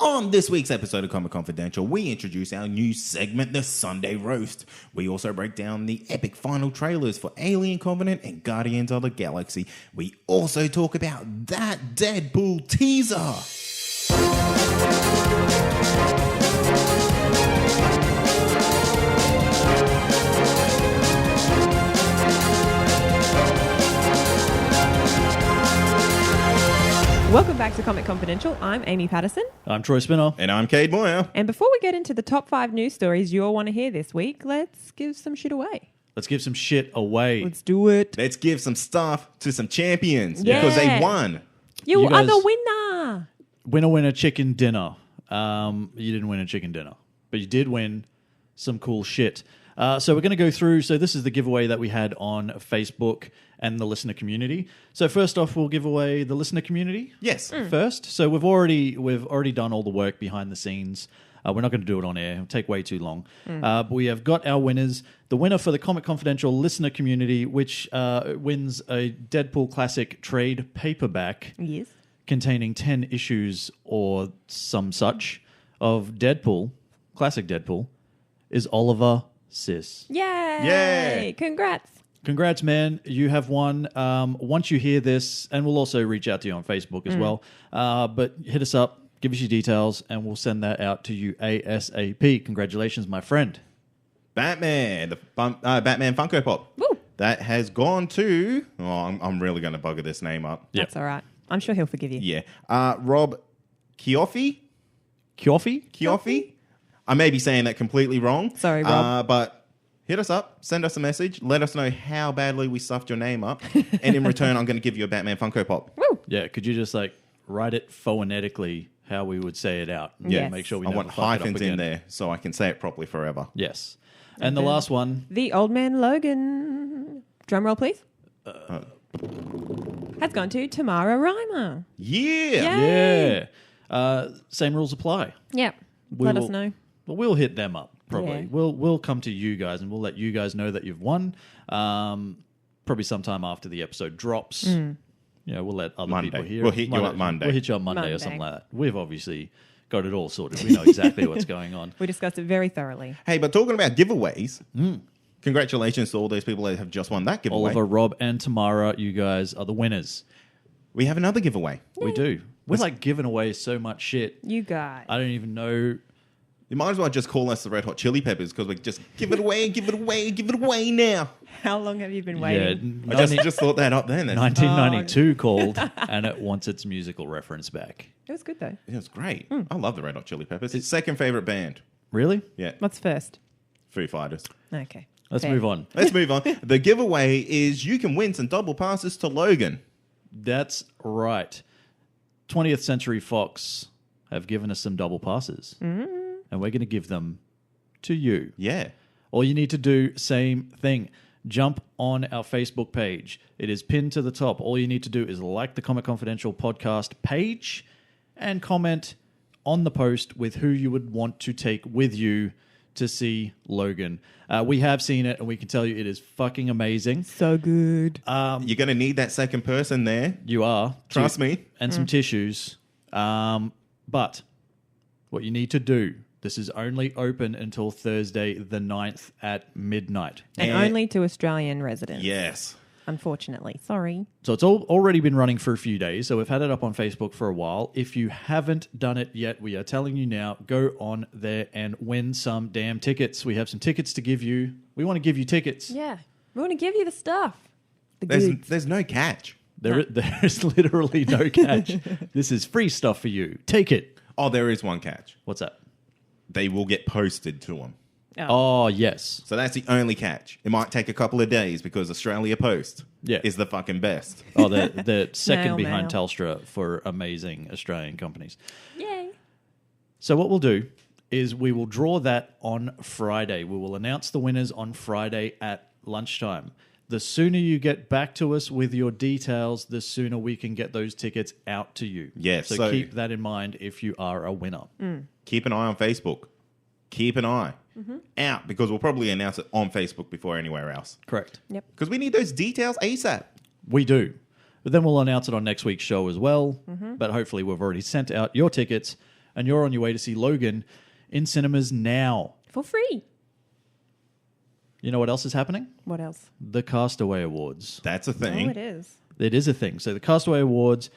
On this week's episode of Comic Confidential, we introduce our new segment, the Sunday Roast. We also break down the epic final trailers for Alien Covenant and Guardians of the Galaxy. We also talk about that Deadpool teaser. Welcome back to Comic Confidential. I'm Amy Patterson. I'm Troy Spinner. And I'm Cade Moyer. And before we get into the top 5 news stories you all want to hear this week, let's give some shit away. Let's give some shit away. Let's do it. Let's give some stuff to some champions Yeah. because they won. You are guys- the winner. Winner chicken dinner. You didn't win a chicken dinner, but you did win some cool shit. So we're going to go through. So this is the giveaway that we had on Facebook and the listener community. So first off, we'll give away the listener community. Yes. First. So we've already done all the work behind the scenes. We're not going to do it on air. It'll take way too long. But we have got our winners. The winner for the Comic Confidential listener community, which wins a Deadpool Classic trade paperback. Yes. Containing 10 issues or some such of Deadpool, classic Deadpool, is Oliver Sis. Yay. Yay. Congrats. Congrats, man. You have won. Once you hear this, and we'll also reach out to you on Facebook as well, but hit us up, give us your details, and we'll send that out to you ASAP. Congratulations, my friend. Batman, the Batman Funko Pop. Woo. That has gone to... Oh, I'm really going to bugger this name up. Yep. That's all right. I'm sure he'll forgive you. Yeah. Rob Kioffi? Kioffi? I may be saying that completely wrong. Sorry, Rob. But hit us up, send us a message, let us know how badly we stuffed your name up, and in return, I'm going to give you a Batman Funko Pop. Woo. Yeah, could you just write it phonetically how we would say it out? And Yes. Make sure we I never want fuck it up hyphens again. in there so I can say it properly forever. Yes. And the last one. The Old Man Logan. Drum roll, please. Has gone to Tamara Reimer. Yeah. Yay. Yeah. Same rules apply. Yeah. We Let will- us know. Well, we'll hit them up, probably. Yeah. We'll come to you guys and we'll let you guys know that you've won. Probably sometime after the episode drops. We'll let other Monday. people hear. We'll hit you up Monday. We'll hit you on Monday or Monday. something like that. We've obviously got it all sorted. We know exactly what's going on. We discussed it very thoroughly. Hey, but talking about giveaways, congratulations to all those people that have just won that giveaway. Oliver, Rob, and Tamara, you guys are the winners. We have another giveaway. We do. We're giving away so much shit. You guys. I don't even know. You might as well just call us the Red Hot Chili Peppers because we just give it away now. How long have you been waiting? Yeah, I just thought that up then. 1992 called, and it wants its musical reference back. It was good, though. It was great. I love the Red Hot Chili Peppers. It's second favorite band. Really? Yeah. What's first? Foo Fighters. Okay. Let's Fair. move on. Let's move on. The giveaway is you can win some double passes to Logan. That's right. 20th Century Fox have given us some double passes. And we're going to give them to you. Yeah. All you need to do, same thing. Jump on our Facebook page. It is pinned to the top. All you need to do is like the Comic Confidential podcast page and comment on the post with who you would want to take with you to see Logan. We have seen it, and we can tell you it is fucking amazing. So good. You're going to need that second person there. You are. Trust me. And some tissues. But what you need to do, this is only open until Thursday the 9th at midnight. And only to Australian residents. Yes. Unfortunately. Sorry. So it's already been running for a few days. So we've had it up on Facebook for a while. If you haven't done it yet, we are telling you now, go on there and win some damn tickets. We have some tickets to give you. We want to give you tickets. Yeah. We want to give you the stuff. The goods. There's no catch. There is literally no catch. This is free stuff for you. Take it. Oh, there is one catch. What's that? They will get posted to them. Oh, yes. So that's the only catch. It might take a couple of days because Australia Post is the fucking best. Oh, they're second Mail. behind Telstra for amazing Australian companies. Yay. So what we'll do is we will draw that on Friday. We will announce the winners on Friday at lunchtime. The sooner you get back to us with your details, the sooner we can get those tickets out to you. Yes. So keep that in mind if you are a winner. Keep an eye on Facebook. Keep an eye out because we'll probably announce it on Facebook before anywhere else. Correct. Yep. Because we need those details ASAP. We do. But then we'll announce it on next week's show as well. But hopefully we've already sent out your tickets and you're on your way to see Logan in cinemas now. For free. You know what else is happening? What else? The Castaway Awards. That's a thing. Oh, it is. It is a thing. So the Castaway Awards,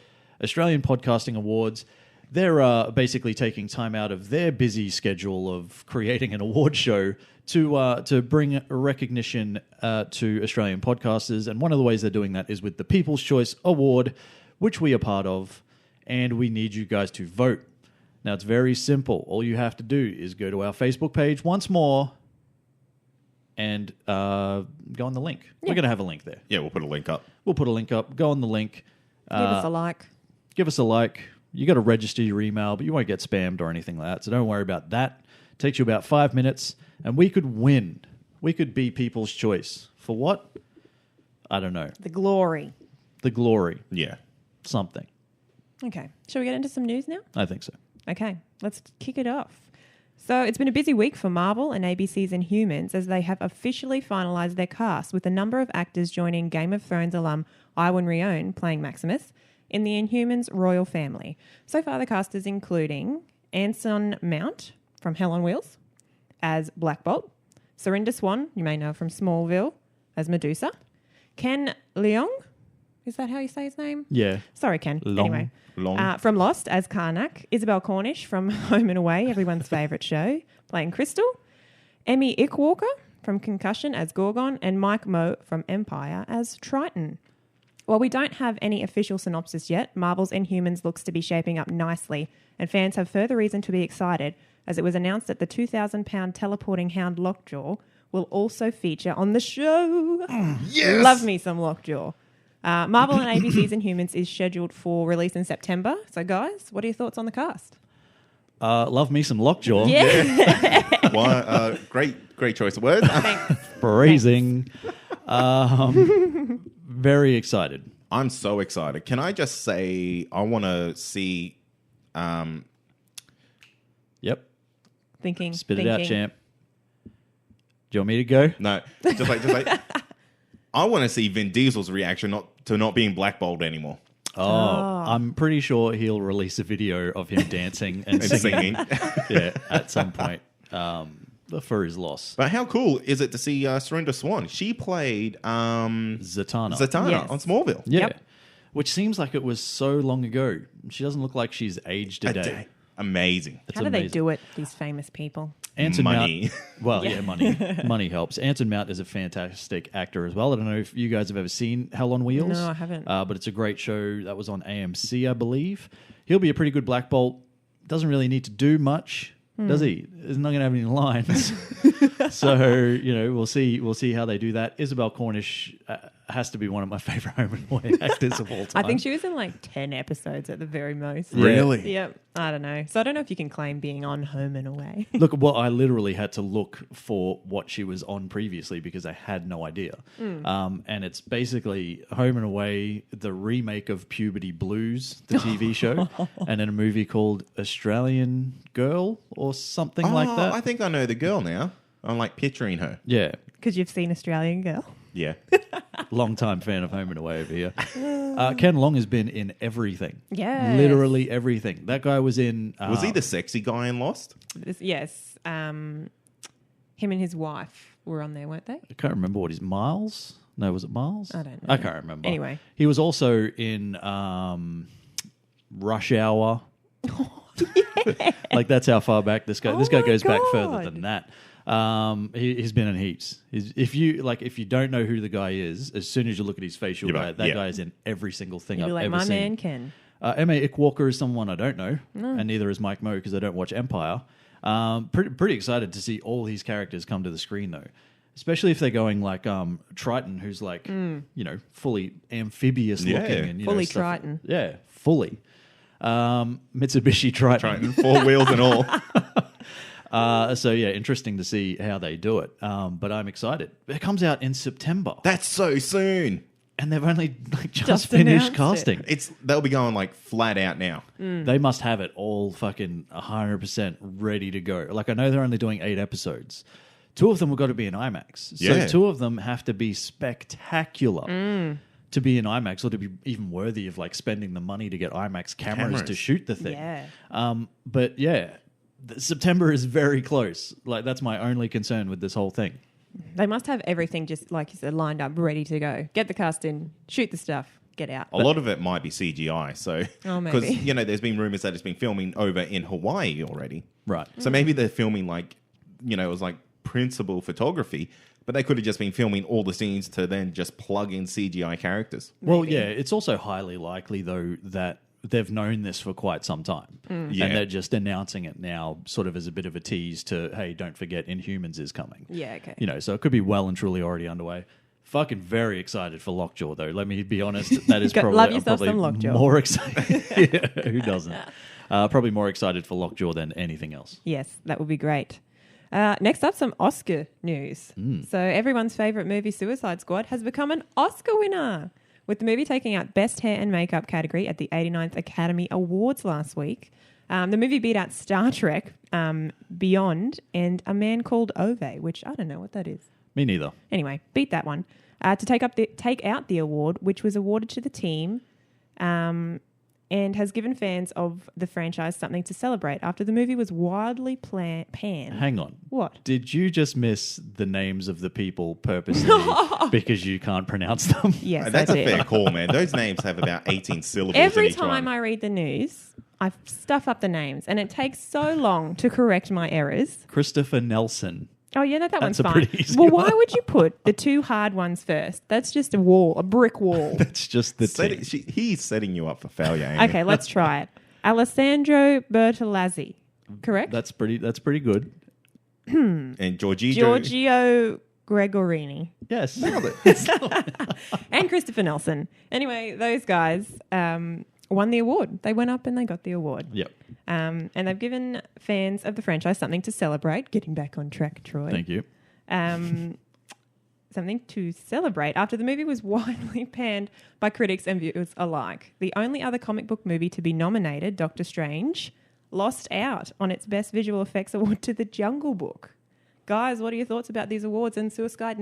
Australian Podcasting Awards, they're basically taking time out of their busy schedule of creating an award show to bring recognition to Australian podcasters. And one of the ways they're doing that is with the People's Choice Award, which we are part of, and we need you guys to vote. Now, it's very simple. All you have to do is go to our Facebook page once more and go on the link. Yeah. We're going to have a link there. Yeah, we'll put a link up. We'll put a link up. Go on the link. Give us a like. Give us a like. You got to register your email, but you won't get spammed or anything like that. So don't worry about that. It takes you about 5 minutes, and we could win. We could be People's Choice. For what? I don't know. The glory. The glory. Yeah. Something. Okay. Shall we get into some news now? I think so. Okay. Let's kick it off. So it's been a busy week for Marvel and ABC's Inhumans as they have officially finalised their cast, with a number of actors joining Game of Thrones alum Iwan Rheon playing Maximus in the Inhumans royal family. So far, the cast is including Anson Mount from Hell on Wheels as Black Bolt, Surinder Swan, you may know from Smallville, as Medusa, Ken Leung, is that how you say his name? Yeah. Sorry, Ken. Long. Anyway. Long. From Lost as Karnak, Isabel Cornish from Home and Away, everyone's favourite show, playing Crystal, Emmy Ickwalker from Concussion as Gorgon, and Mike Moe from Empire as Triton. While we don't have any official synopsis yet, Marvel's Inhumans looks to be shaping up nicely, and fans have further reason to be excited, as it was announced that the 2,000-pound teleporting hound Lockjaw will also feature on the show. Yes! Love me some Lockjaw. Marvel and ABC's Inhumans is scheduled for release in September. So, guys, what are your thoughts on the cast? Love me some Lockjaw. Yeah. Well, great choice of words. Thanks. Phrasing. Very excited. I'm so excited. Can I just say I want to see... Yep. Thinking. Spit it out, champ. Do you want me to go? No, just like I want to see Vin Diesel's reaction to not being blackballed anymore. Oh, I'm pretty sure he'll release a video of him dancing and And singing. singing. Yeah, at some point for his loss. But how cool is it to see Surinder Swan? She played Zatanna. Yes. on Smallville. Yeah. Yep. Which seems like it was so long ago. She doesn't look like she's aged a day. Amazing. It's How do they amazing. do it, these famous people? Anson Money. Mount, well, yeah, money. Money helps. Anson Mount is a fantastic actor as well. I don't know if you guys have ever seen Hell on Wheels. No, I haven't. But it's a great show that was on AMC, I believe. He'll be a pretty good Black Bolt. Doesn't really need to do much, does he? He's not going to have any lines. So, we'll see how they do that. Isabel Cornish has to be one of my favorite Home and Away actors of all time. I think she was in like 10 episodes at the very most. Really? Yep. I don't know. So I don't know if you can claim being on Home and Away. Look, well, I literally had to look for what she was on previously because I had no idea. And it's basically Home and Away, the remake of Puberty Blues, the TV show, and then a movie called Australian Girl or something like that. I think I know the girl now. I'm like picturing her. Yeah. Because you've seen Australian Girl. Yeah. Long-time fan of Home and Away over here. Ken Long has been in everything. Yes. Literally everything. That guy was in... Was he the sexy guy in Lost? Yes. Him and his wife were on there, weren't they? I can't remember what his... Miles? No, was it Miles? I don't know. I can't remember. Anyway. He was also in Rush Hour. Like, that's how far back this guy... Oh this guy my goes back God. further than that. He's been in heaps. If you don't know who the guy is, as soon as you look at his face, you'll You're go, right, that yeah. guy is in every single thing You'd I've be like, ever my seen. man Ken. M.A. Ickwalker is someone I don't know, and neither is Mike Moe because I don't watch Empire. Pretty excited to see all these characters come to the screen, though. Especially if they're going like Triton, who's like, fully amphibious Yeah. looking. And, Fully stuff. Triton. Yeah, fully. Mitsubishi Triton. 4 wheels and all. So, yeah, interesting to see how they do it. But I'm excited. It comes out in September. That's so soon. And they've only just announced finished it. casting. They'll be going like flat out now. They must have it all fucking 100% ready to go. Like, I know they're only doing 8 episodes. 2 of them have got to be in IMAX. So Yeah. 2 of them have to be spectacular. to be in IMAX or to be even worthy of like spending the money to get IMAX cameras to shoot the thing. Yeah. But yeah, September is very close. Like that's my only concern with this whole thing. They must have everything just, like you said, lined up, ready to go. Get the cast in, shoot the stuff, get out. A lot of it might be CGI, so maybe. because there's been rumors that it's been filming over in Hawaii already, Right. So maybe they're filming like it was like principal photography, but they could have just been filming all the scenes to then just plug in CGI characters. Well, yeah, it's also highly likely though that they've known this for quite some time, Yeah. and they're just announcing it now, sort of as a bit of a tease to, hey, don't forget, Inhumans is coming. Yeah, okay. So it could be well and truly already underway. Fucking very excited for Lockjaw, though. Let me be honest. That is probably, love yourself probably some Lockjaw. more excited. Yeah, who doesn't? Probably more excited for Lockjaw than anything else. Yes, that would be great. Next up, some Oscar news. So everyone's favourite movie, Suicide Squad, has become an Oscar winner, with the movie taking out Best Hair and Makeup category at the 89th Academy Awards last week. The movie beat out Star Trek, Beyond, and A Man Called Ove, which I don't know what that is. Me neither. Anyway, beat that one. To take out the award, which was awarded to the team, and has given fans of the franchise something to celebrate after the movie was widely panned. Hang on. What? Did you just miss the names of the people purposely because you can't pronounce them? Yes, That's I a did. fair call, man. Those names have about 18 syllables. Every in each time one. I read the news, I stuff up the names, and it takes so long to correct my errors. Christopher Nelson. Oh, yeah, that one's a fine. pretty easy Well, one. why would you put the two hard ones first? That's just a wall, a brick wall. That's just the team. He's setting you up for failure. Amy. Okay, let's try it. Alessandro Bertolazzi, correct? That's pretty good. And Giorgio Gregorini Yes. and Christopher Nelson. Anyway, those guys won the award. They went up and they got the award. Yep. And they've given fans of the franchise something to celebrate. Getting back on track, Troy. Thank you. Something to celebrate after the movie was widely panned by critics and viewers alike. The only other comic book movie to be nominated, Doctor Strange, lost out on its Best Visual Effects award to The Jungle Book. Guys, what are your thoughts about these awards and Suicide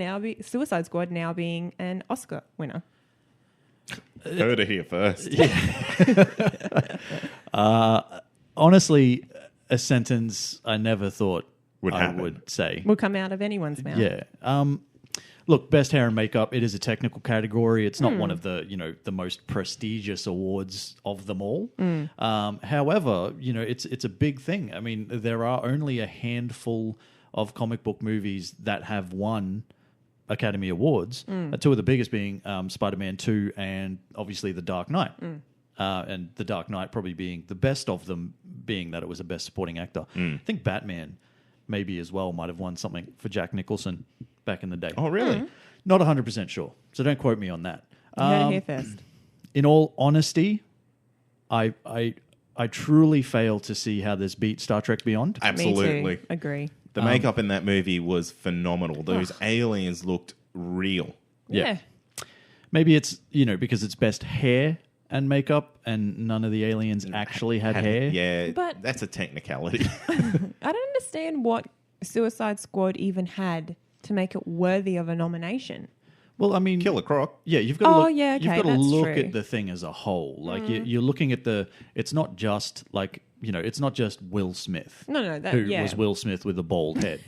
Squad now being an Oscar winner? Heard it here first. Honestly, a sentence I never thought Would I happen. would say. Will come out of anyone's mouth. Yeah. Look, best hair and makeup, it is a technical category. It's not one of the, the most prestigious awards of them all. However, it's a big thing. I mean, there are only a handful of comic book movies that have won Academy Awards. Two of the biggest being Spider-Man 2 and obviously The Dark Knight. And The Dark Knight probably being the best of them, being that it was a best supporting actor. I think Batman maybe as well might have won something for Jack Nicholson back in the day. Oh, really? Not 100% sure, so don't quote me on that. You heard it here first. In all honesty, I truly fail to see how this beat Star Trek Beyond. Absolutely. Me too. Agree. The makeup in that movie was phenomenal. Those aliens looked real. Yeah. Maybe it's, because it's best hair and makeup and none of the aliens actually had hair. Yeah, But- that's a technicality. I don't understand what Suicide Squad even had to make it worthy of a nomination. Well, I mean, Killer Croc. yeah, you've got to look, yeah, you've okay, got to that's look true. at the thing as a whole. Like you're looking at it's not just like, it's not just Will Smith. No, who was Will Smith with a bald head.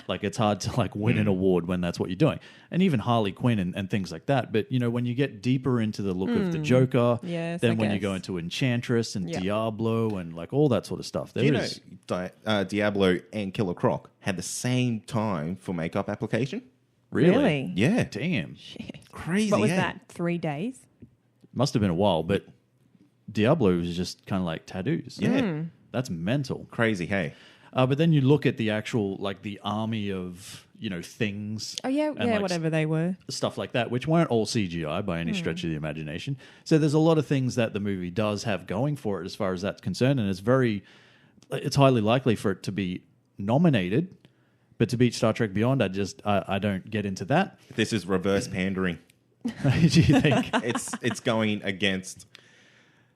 Like it's hard to win an award when that's what you're doing. And even Harley Quinn and things like that. But when you get deeper into the look of the Joker, Yes, then I when you guess. go into Enchantress and Yeah. Diablo and all that sort of stuff, there is Diablo and Killer Croc had the same time for makeup application? Really? Yeah. Damn. Crazy. What was eh? that? 3 days? Must have been a while, but Diablo was just kind of like tattoos. Yeah. That's mental. Crazy, hey. But then you look at the actual, the army of, things. Oh, yeah, and, whatever they were. Stuff like that, which weren't all CGI by any stretch of the imagination. So there's a lot of things that the movie does have going for it as far as that's concerned. And it's highly likely for it to be nominated. But to beat Star Trek Beyond, I don't get into that. This is reverse pandering. Do you think? It's going against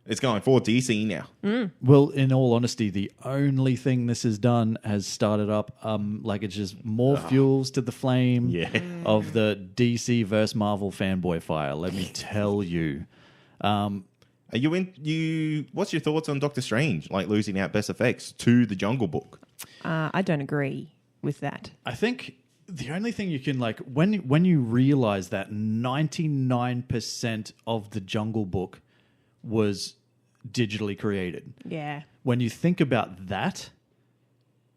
It's going for DC now. Well, in all honesty, the only thing this has done has started up, like it's just more fuels to the flame of the DC versus Marvel fanboy fire. Let me tell you. Are what's your thoughts on Doctor Strange, like losing out best effects to the Jungle Book? I don't agree with that. I think the only thing you can, like, when you realize that 99% of the Jungle Book was digitally created. Yeah. When you think about that,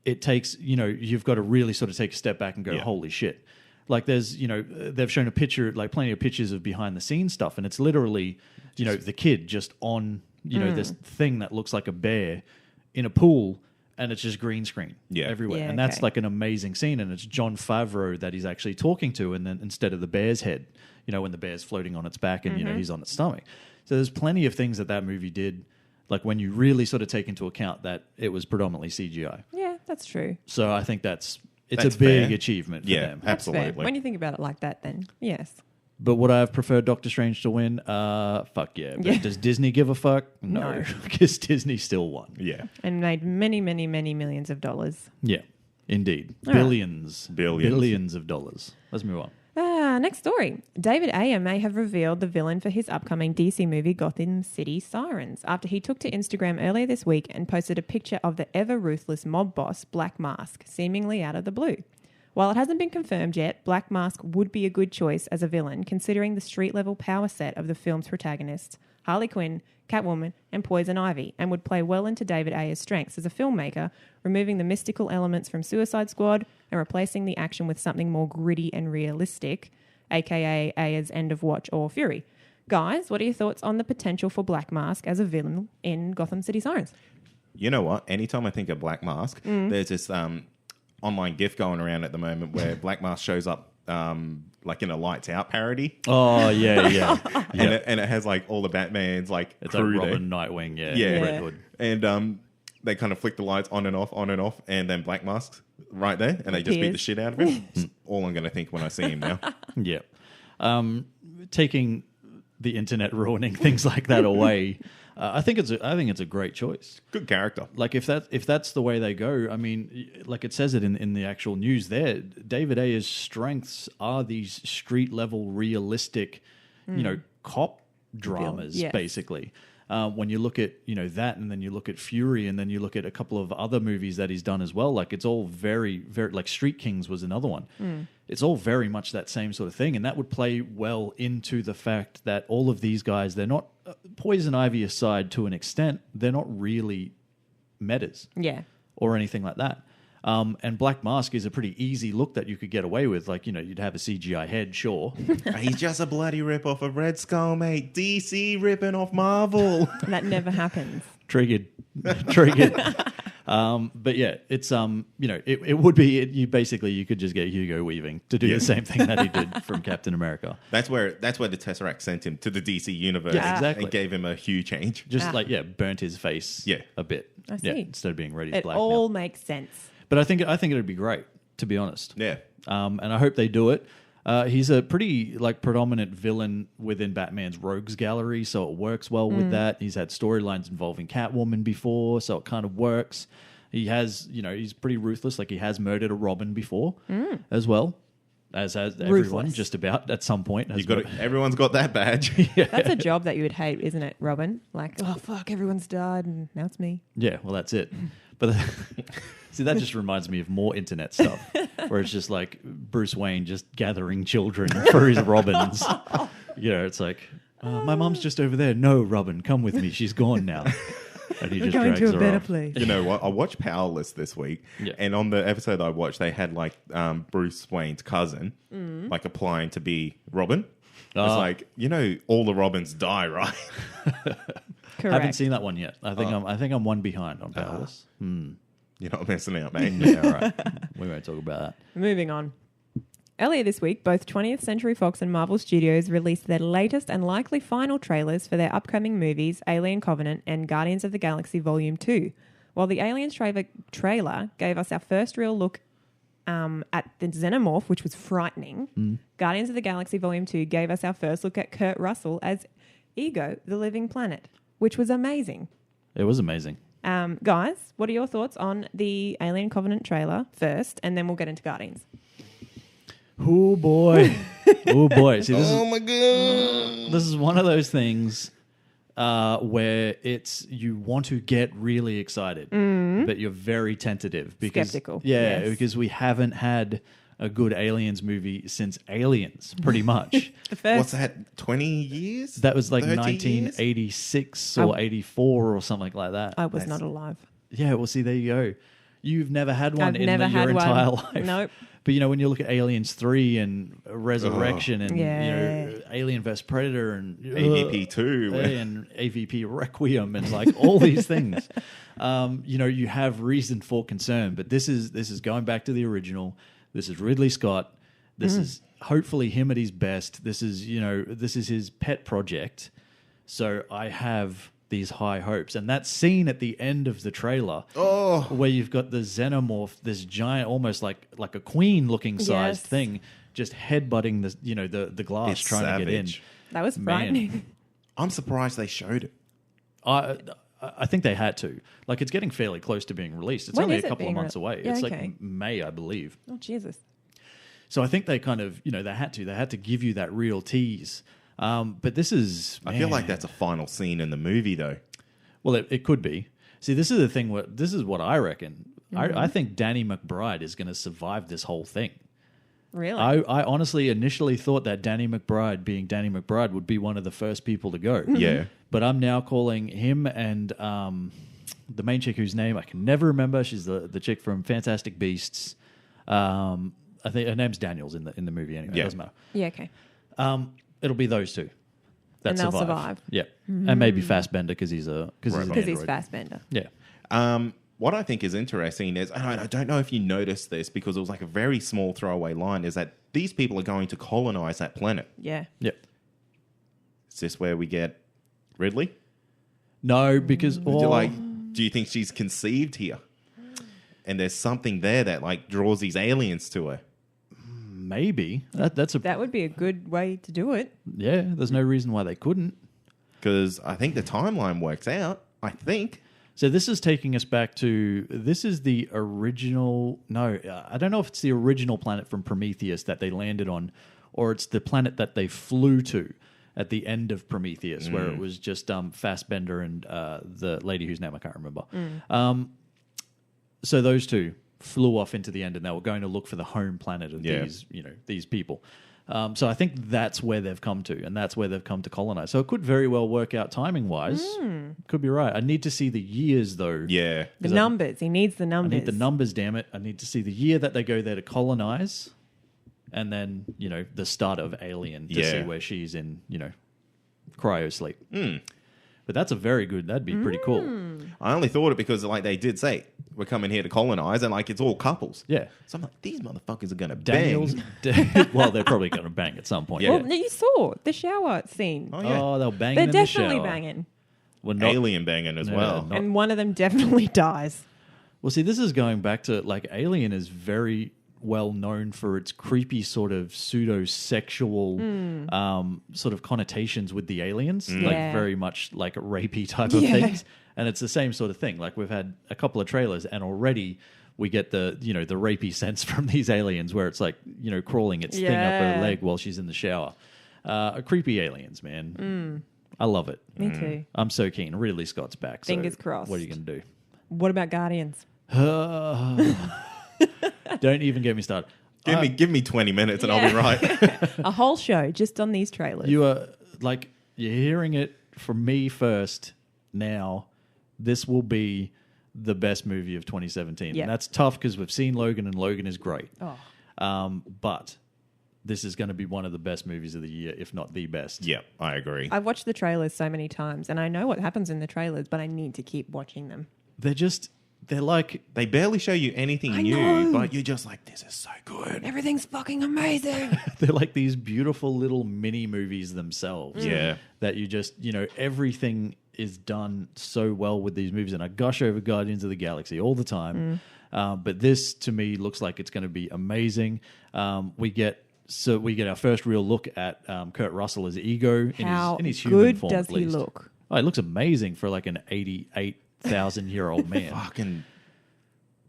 it takes, you've got to really sort of take a step back and go, holy shit. Like there's, they've shown a picture, like plenty of pictures of behind the scenes stuff. And it's literally, the kid just on, this thing that looks like a bear in a pool, and it's just green screen everywhere. Yeah, and that's like an amazing scene. And it's Jon Favreau that he's actually talking to. And then instead of the bear's head, when the bear's floating on its back and, he's on its stomach. So there's plenty of things that movie did, like when you really sort of take into account that it was predominantly CGI. Yeah, that's true. So I think it's That's a big fair. achievement for Yeah, them. That's fair. absolutely. When you think about it like that, then yes. But would I have preferred Doctor Strange to win? Fuck yeah. But Yeah. does Disney give a fuck? No. Because Disney still won. Yeah. And made many, many, many millions of dollars. Yeah, indeed. All right. Billions. Billions of dollars. Let's move on. Next story. David Ayer may have revealed the villain for his upcoming DC movie Gotham City Sirens after he took to Instagram earlier this week and posted a picture of the ever-ruthless mob boss Black Mask, seemingly out of the blue. While it hasn't been confirmed yet, Black Mask would be a good choice as a villain considering the street-level power set of the film's protagonists, Harley Quinn, Catwoman and Poison Ivy, and would play well into David Ayer's strengths as a filmmaker, removing the mystical elements from Suicide Squad and replacing the action with something more gritty and realistic, aka Ayer's End of Watch or Fury. Guys, what are your thoughts on the potential for Black Mask as a villain in Gotham City Sirens? You know what? Anytime I think of Black Mask, there's this online GIF going around at the moment where Black Mask shows up like in a Lights Out parody. Oh, yeah. And it has like all the Batmans like It's like crew Robin, there. Nightwing, Yeah. Red Hood. And they kind of flick the lights on and off, and then Black Mask's right there, and they just beat the Appears. shit out of him. It's all I'm going to think when I see him now. Yeah. Taking the internet ruining things like that away, I think it's a great choice. Good character. Like if that's the way they go, I mean, like it says it in the actual news there, David Ayer's strengths are these street level realistic, cop dramas, Yes. basically. When you look at that, and then you look at Fury, and then you look at a couple of other movies that he's done as well, like it's all very, very, like Street Kings was another one. It's all very much that same sort of thing, and that would play well into the fact that all of these guys, they're not Poison Ivy aside to an extent, they're not really metas Yeah. or anything like that. And Black Mask is a pretty easy look that you could get away with. Like, you'd have a CGI head, sure. He's just a bloody rip-off of Red Skull, mate. DC ripping off Marvel. That never happens. Triggered. But yeah, it's it would be you could just get Hugo Weaving to do the same thing that he did from Captain America. That's where the Tesseract sent him to the DC universe. Yeah, exactly. And gave him a hue change. Just burnt his face a bit. I see. Yeah, instead of being ready It black all now. makes sense. But I think it'd be great, to be honest. Yeah. And I hope they do it. He's a pretty predominant villain within Batman's rogues gallery, so it works well with that. He's had storylines involving Catwoman before, so it kind of works. He has, he's pretty ruthless. Like he has murdered a Robin before as well, as has everyone Ruthless. just about at some point. Everyone's got that badge. That's a job that you would hate, isn't it, Robin? Like, oh, fuck, everyone's died and now it's me. Yeah, well, that's it. But see, that just reminds me of more internet stuff where it's just like Bruce Wayne just gathering children for his Robins. It's like, my mom's just over there. No, Robin, come with me. She's gone now. And he just Going drags to a her better off. place. You know what? I watched Powerless this week, and on the episode I watched, they had like Bruce Wayne's cousin, like applying to be Robin. It's like, all the Robins die, right? Correct. I haven't seen that one yet. I think I'm one behind on Powerless. You're not missing out, mate. Yeah, all right. We won't talk about that. Moving on. Earlier this week, both 20th Century Fox and Marvel Studios released their latest and likely final trailers for their upcoming movies, Alien Covenant and Guardians of the Galaxy Volume 2. While the Aliens trailer gave us our first real look at the Xenomorph, which was frightening, Guardians of the Galaxy Volume 2 gave us our first look at Kurt Russell as Ego, the Living Planet. which was amazing. It was amazing. Guys, what are your thoughts on the Alien Covenant trailer first, and then we'll get into Guardians? Oh boy. Oh boy. See, my god! this is one of those things where you want to get really excited, but you're very tentative because Skeptical, Yeah, yes. because we haven't had a good Aliens movie since Aliens, pretty much. The first. What's that? 20 years? That was like 30 years? 1986 or 84 or something like that. I was not alive. Yeah, well, see, there you go. You've never had one I've in never your had entire one. life. Nope. But, when you look at Aliens 3 and Resurrection and, Yeah. Alien vs. Predator and... AVP 2. and AVP Requiem and like all these things, you have reason for concern. But this is going back to the original. This is Ridley Scott. This is hopefully him at his best. This is his pet project. So I have these high hopes. And that scene at the end of the trailer, where you've got the xenomorph, this giant, almost like a queen looking sized Yes. thing, just headbutting the glass, It's trying to get in. savage. That was Man. frightening. I'm surprised they showed it. I think they had to. Like, it's getting fairly close to being released. It's When only is a it couple of being months away. Yeah, It's okay. like May, I believe. Oh, Jesus. So I think they kind of, they had to. They had to give you that real tease. But this is... I feel like man. that's a final scene in the movie, though. Well, it could be. See, this is the thing. This is what I reckon. I think Danny McBride is going to survive this whole thing. Really? I honestly initially thought that Danny McBride, being Danny McBride, would be one of the first people to go. Yeah. But I'm now calling him and the main chick whose name I can never remember. She's the chick from Fantastic Beasts. I think her name's Daniels in the movie anyway. Yeah. It doesn't matter. Yeah, okay. It'll be those two. That And they'll survive. Yeah. And maybe Fassbender because he's an Because he's android. Fassbender. Yeah. What I think is interesting is, and I don't know if you noticed this because it was like a very small throwaway line, is that these people are going to colonize that planet. Yeah. Yeah. Is this where we get Ridley? No, because Do you think she's conceived here? And there's something there that like draws these aliens to her. maybe that's a That would be a good way to do it. yeah. There's no reason why they couldn't. Because I think the timeline works out. I think. So this is taking us back to this is the original. No, I don't know if it's the original planet from Prometheus that they landed on, or it's the planet that they flew to at the end of Prometheus, where it was just Fassbender and the lady whose name I can't remember. So those two flew off into the end, and they were going to look for the home planet of these people. So I think that's where they've come to, and that's where they've come to colonize. So it could very well work out timing-wise. Could be right. I need to see the years, though. Yeah. The numbers. He needs the I numbers. need the numbers, damn it. I need to see the year that they go there to colonize, and then, the start of Alien to see where she's in, cryo sleep. But that's that'd be pretty cool. I only thought it because like they did say, we're coming here to colonize, and like it's all couples. Yeah. So I'm like, these motherfuckers are going to Daniels, bang. well, they're probably going to bang at some point. Yeah. Well, you saw the shower scene. Oh, yeah. Oh, they'll bang They're in the definitely shower. banging. Well, not, Alien banging as Yeah, well. not- And one of them definitely dies. well, see, this is going back to, like, Alien is very well known for its creepy sort of pseudo-sexual sort of connotations with the aliens. Like, Yeah. very much like rapey type of Yeah. things. And it's the same sort of thing. Like, we've had a couple of trailers, and already we get the rapey sense from these aliens where it's like, crawling its thing up her Yeah. leg while she's in the shower. Creepy aliens, man. I love it. Me too. I'm so keen. Ridley Scott's back. So Fingers crossed. What are you going to do? What about Guardians? Don't even get me started. Give me 20 minutes and I'll be right. A whole show just on these trailers. You are you're hearing it from me first now. This will be the best movie of 2017. Yeah. And that's tough because we've seen Logan and Logan is great. Oh. But this is going to be one of the best movies of the year, if not the best. Yeah, I agree. I've watched the trailers so many times, and I know what happens in the trailers, but I need to keep watching them. They're like, They barely show you anything I new, know. but you're just like, this is so good. Everything's fucking amazing. they're like these beautiful little mini movies themselves. Yeah. That you just, everything is done so well with these movies. And I gush over Guardians of the Galaxy all the time. But this, to me, looks like it's going to be amazing. We get our first real look at Kurt Russell as Ego How in his human good form, does at he least. look? Oh, it looks amazing for like an 88,000-year-old man. Fucking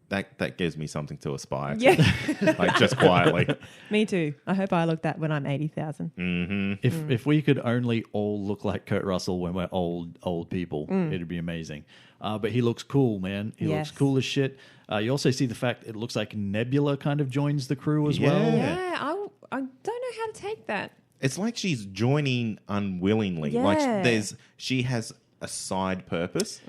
that gives me something to aspire to. Yeah. Like just quietly. Me too. I hope I look that when I'm 80,000. If we could only all look like Kurt Russell when we're old people, it'd be amazing. But he looks cool, man. He looks Yes. cool as shit. You also see the fact it looks like Nebula kind of joins the crew as well. Yeah, I don't know how to take that. It's like she's joining unwillingly. Yeah. Like she has a side purpose.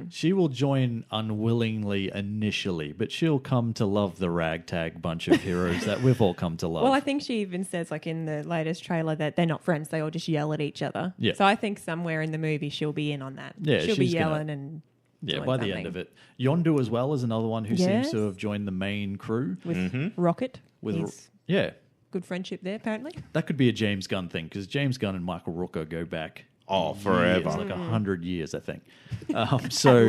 She will join unwillingly initially, but she'll come to love the ragtag bunch of heroes that we've all come to love. Well, I think she even says, like in the latest trailer, that they're not friends. They all just yell at each other. Yeah. So I think somewhere in the movie she'll be in on that. Yeah, she'll be she's gonna- yelling and yeah, doing by the something. end of it. Yondu as well is another one who seems to Yes. have joined the main crew. with Rocket. With He's yeah, good friendship there, apparently. that could be a James Gunn thing because James Gunn and Michael Rooker go back Forever. years, like 100 years, I think. So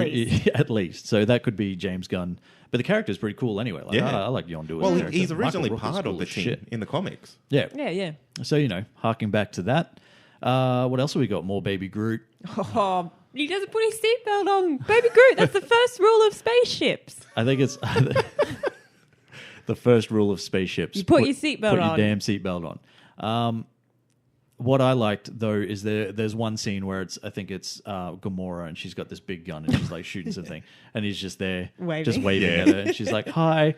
at least. So that could be James Gunn. But the character's pretty cool anyway. Like, Yeah. I like Yondu. as a Well, character. he's originally Michael Rooker's part cool of the as team shit. in the comics. Yeah. Yeah. So, harking back to that. What else have we got? More Baby Groot. Oh, he doesn't put his seatbelt on. Baby Groot, that's the first rule of spaceships. I think it's the first rule of spaceships. You put your seatbelt Put on. your damn seatbelt on. What I liked though is there's one scene where I think it's Gamora and she's got this big gun and she's like shooting something and he's just there Waving. just waving Yeah. at her and she's like hi.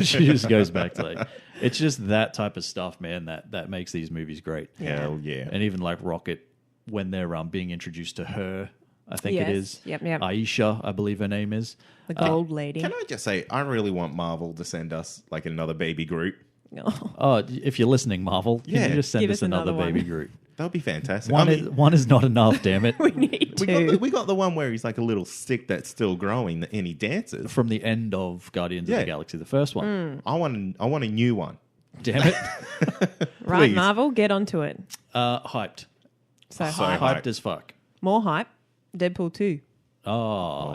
She just goes back to like it's just that type of stuff, man. That makes these movies great. Hell yeah. And even like Rocket when they're being introduced to her, I think it Yes. is. Yep. Aisha, I believe her name is. The gold lady. Can I just say, I really want Marvel to send us like another baby Groot. Oh. Oh, if you're listening, Marvel, can Yeah. you just send Give us us another another Baby one. Groot? That would be fantastic. One is not enough, damn it. We need to. we got the one where he's like a little stick that's still growing and he dances. From the end of Guardians of Yeah. the Galaxy, the first one. I want a new one. Damn it. Right, Please. Marvel, get onto it. Hyped. So, So hype. Hyped as fuck. More hype. Deadpool 2. Oh,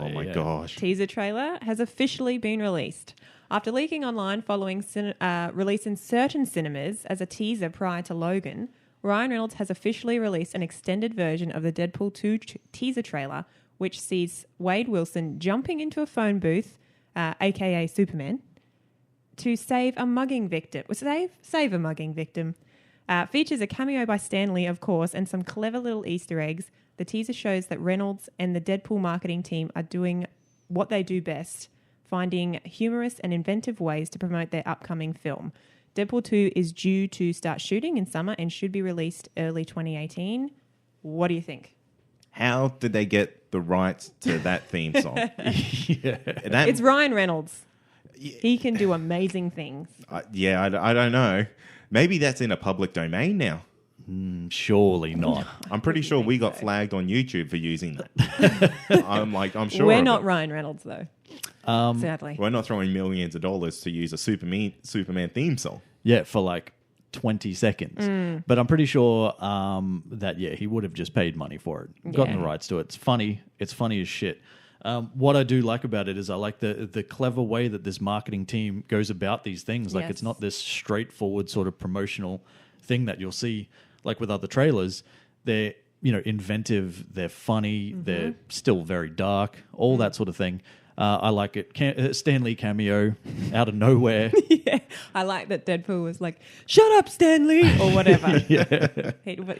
Oh my yeah. gosh. Teaser trailer has officially been released. After leaking online following release in certain cinemas as a teaser prior to Logan, Ryan Reynolds has officially released an extended version of the Deadpool 2 teaser trailer, which sees Wade Wilson jumping into a phone booth, aka Superman, to save a mugging victim. Save a mugging victim. Features a cameo by Stan Lee, of course, and some clever little Easter eggs. The teaser shows that Reynolds and the Deadpool marketing team are doing what they do best, finding humorous and inventive ways to promote their upcoming film. Deadpool 2 is due to start shooting in summer and should be released early 2018. What do you think? How did they get the rights to that theme song? That- It's Ryan Reynolds. He can do amazing things. I don't know. Maybe that's in a public domain now. Surely not. I'm pretty sure we got flagged on YouTube for using that. I'm sure. We're of not it. Ryan Reynolds, though. Sadly. We're not throwing millions of dollars to use a Superman theme song. Yeah, for like 20 seconds. But I'm pretty sure that, he would have just paid money for it. Gotten the rights to it. It's funny. It's funny as shit. What I do like about it is I like the clever way that this marketing team goes about these things. Like, it's Yes. not this straightforward sort of promotional thing that you'll see, like with other trailers. They're, inventive, they're funny, they're still very dark, all that sort of thing. I like it. Stan Lee cameo out of nowhere. Yeah, I like that Deadpool was like, "Shut up, Stanley," or whatever. But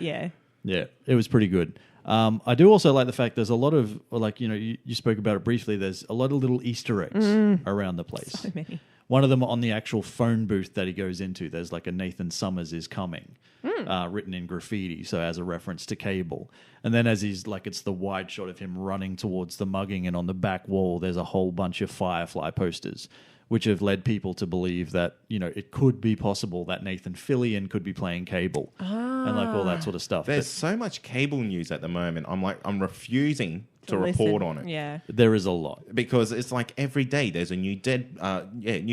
yeah, Yeah, it was pretty good. I do also like the fact there's a lot of, like, you spoke about it briefly, there's a lot of little Easter eggs around the place. so many. One of them on the actual phone booth that he goes into, there's like a Nathan Summers is coming, written in graffiti, so as a reference to Cable. And then as he's like, it's the wide shot of him running towards the mugging, and on the back wall, there's a whole bunch of Firefly posters, which have led people to believe that, it could be possible that Nathan Fillion could be playing Cable and like all that sort of stuff. There's so much cable news at the moment. I'm refusing to listen. report on it. Yeah. There is a lot. Because it's like every day there's a new new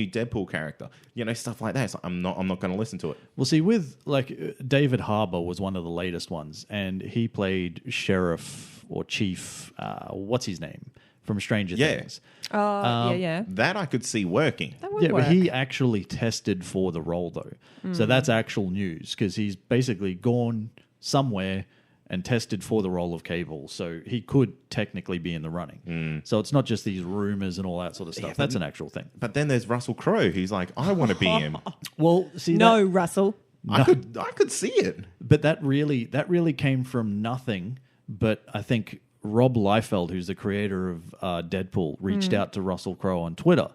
Deadpool character, stuff like that. It's like, I'm not going to listen to it. Well, see, with like David Harbour was one of the latest ones, and he played Sheriff or Chief, what's his name, from Stranger Yeah. Things. Yeah. That I could see working. That would Yeah, work. but he actually tested for the role though, so that's actual news because he's basically gone somewhere and tested for the role of Cable, so he could technically be in the running. So it's not just these rumors and all that sort of stuff. That's an actual thing. But then there's Russell Crowe, who's like, I want to be him. Well, see, No, Russell. I could see it. but that really came from nothing. But I think Rob Liefeld, who's the creator of Deadpool, reached out to Russell Crowe on Twitter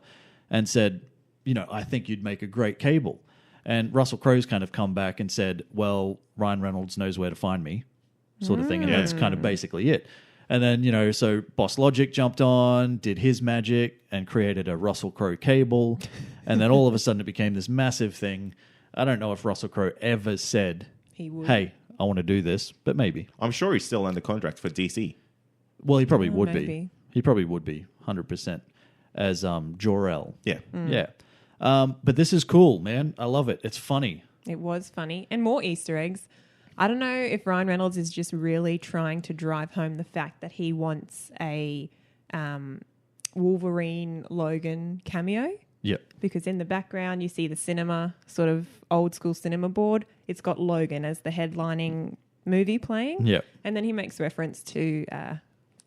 and said, I think you'd make a great Cable. And Russell Crowe's kind of come back and said, well, Ryan Reynolds knows where to find me, sort of thing. And that's kind of basically it. And then, so Boss Logic jumped on, did his magic, and created a Russell Crowe Cable. And then all of a sudden it became this massive thing. I don't know if Russell Crowe ever said, He would. hey, I want to do this, but maybe. I'm sure he's still under contract for DC. Well, he probably would maybe. be. He probably would be, 100%, as Jor-El. Yeah. Yeah. But this is cool, man. I love it. It's funny. It was funny. And more Easter eggs. I don't know if Ryan Reynolds is just really trying to drive home the fact that he wants a Wolverine Logan cameo. Yep. Because in the background you see the cinema, sort of old school cinema board. It's got Logan as the headlining movie playing. Yep. And then he makes reference to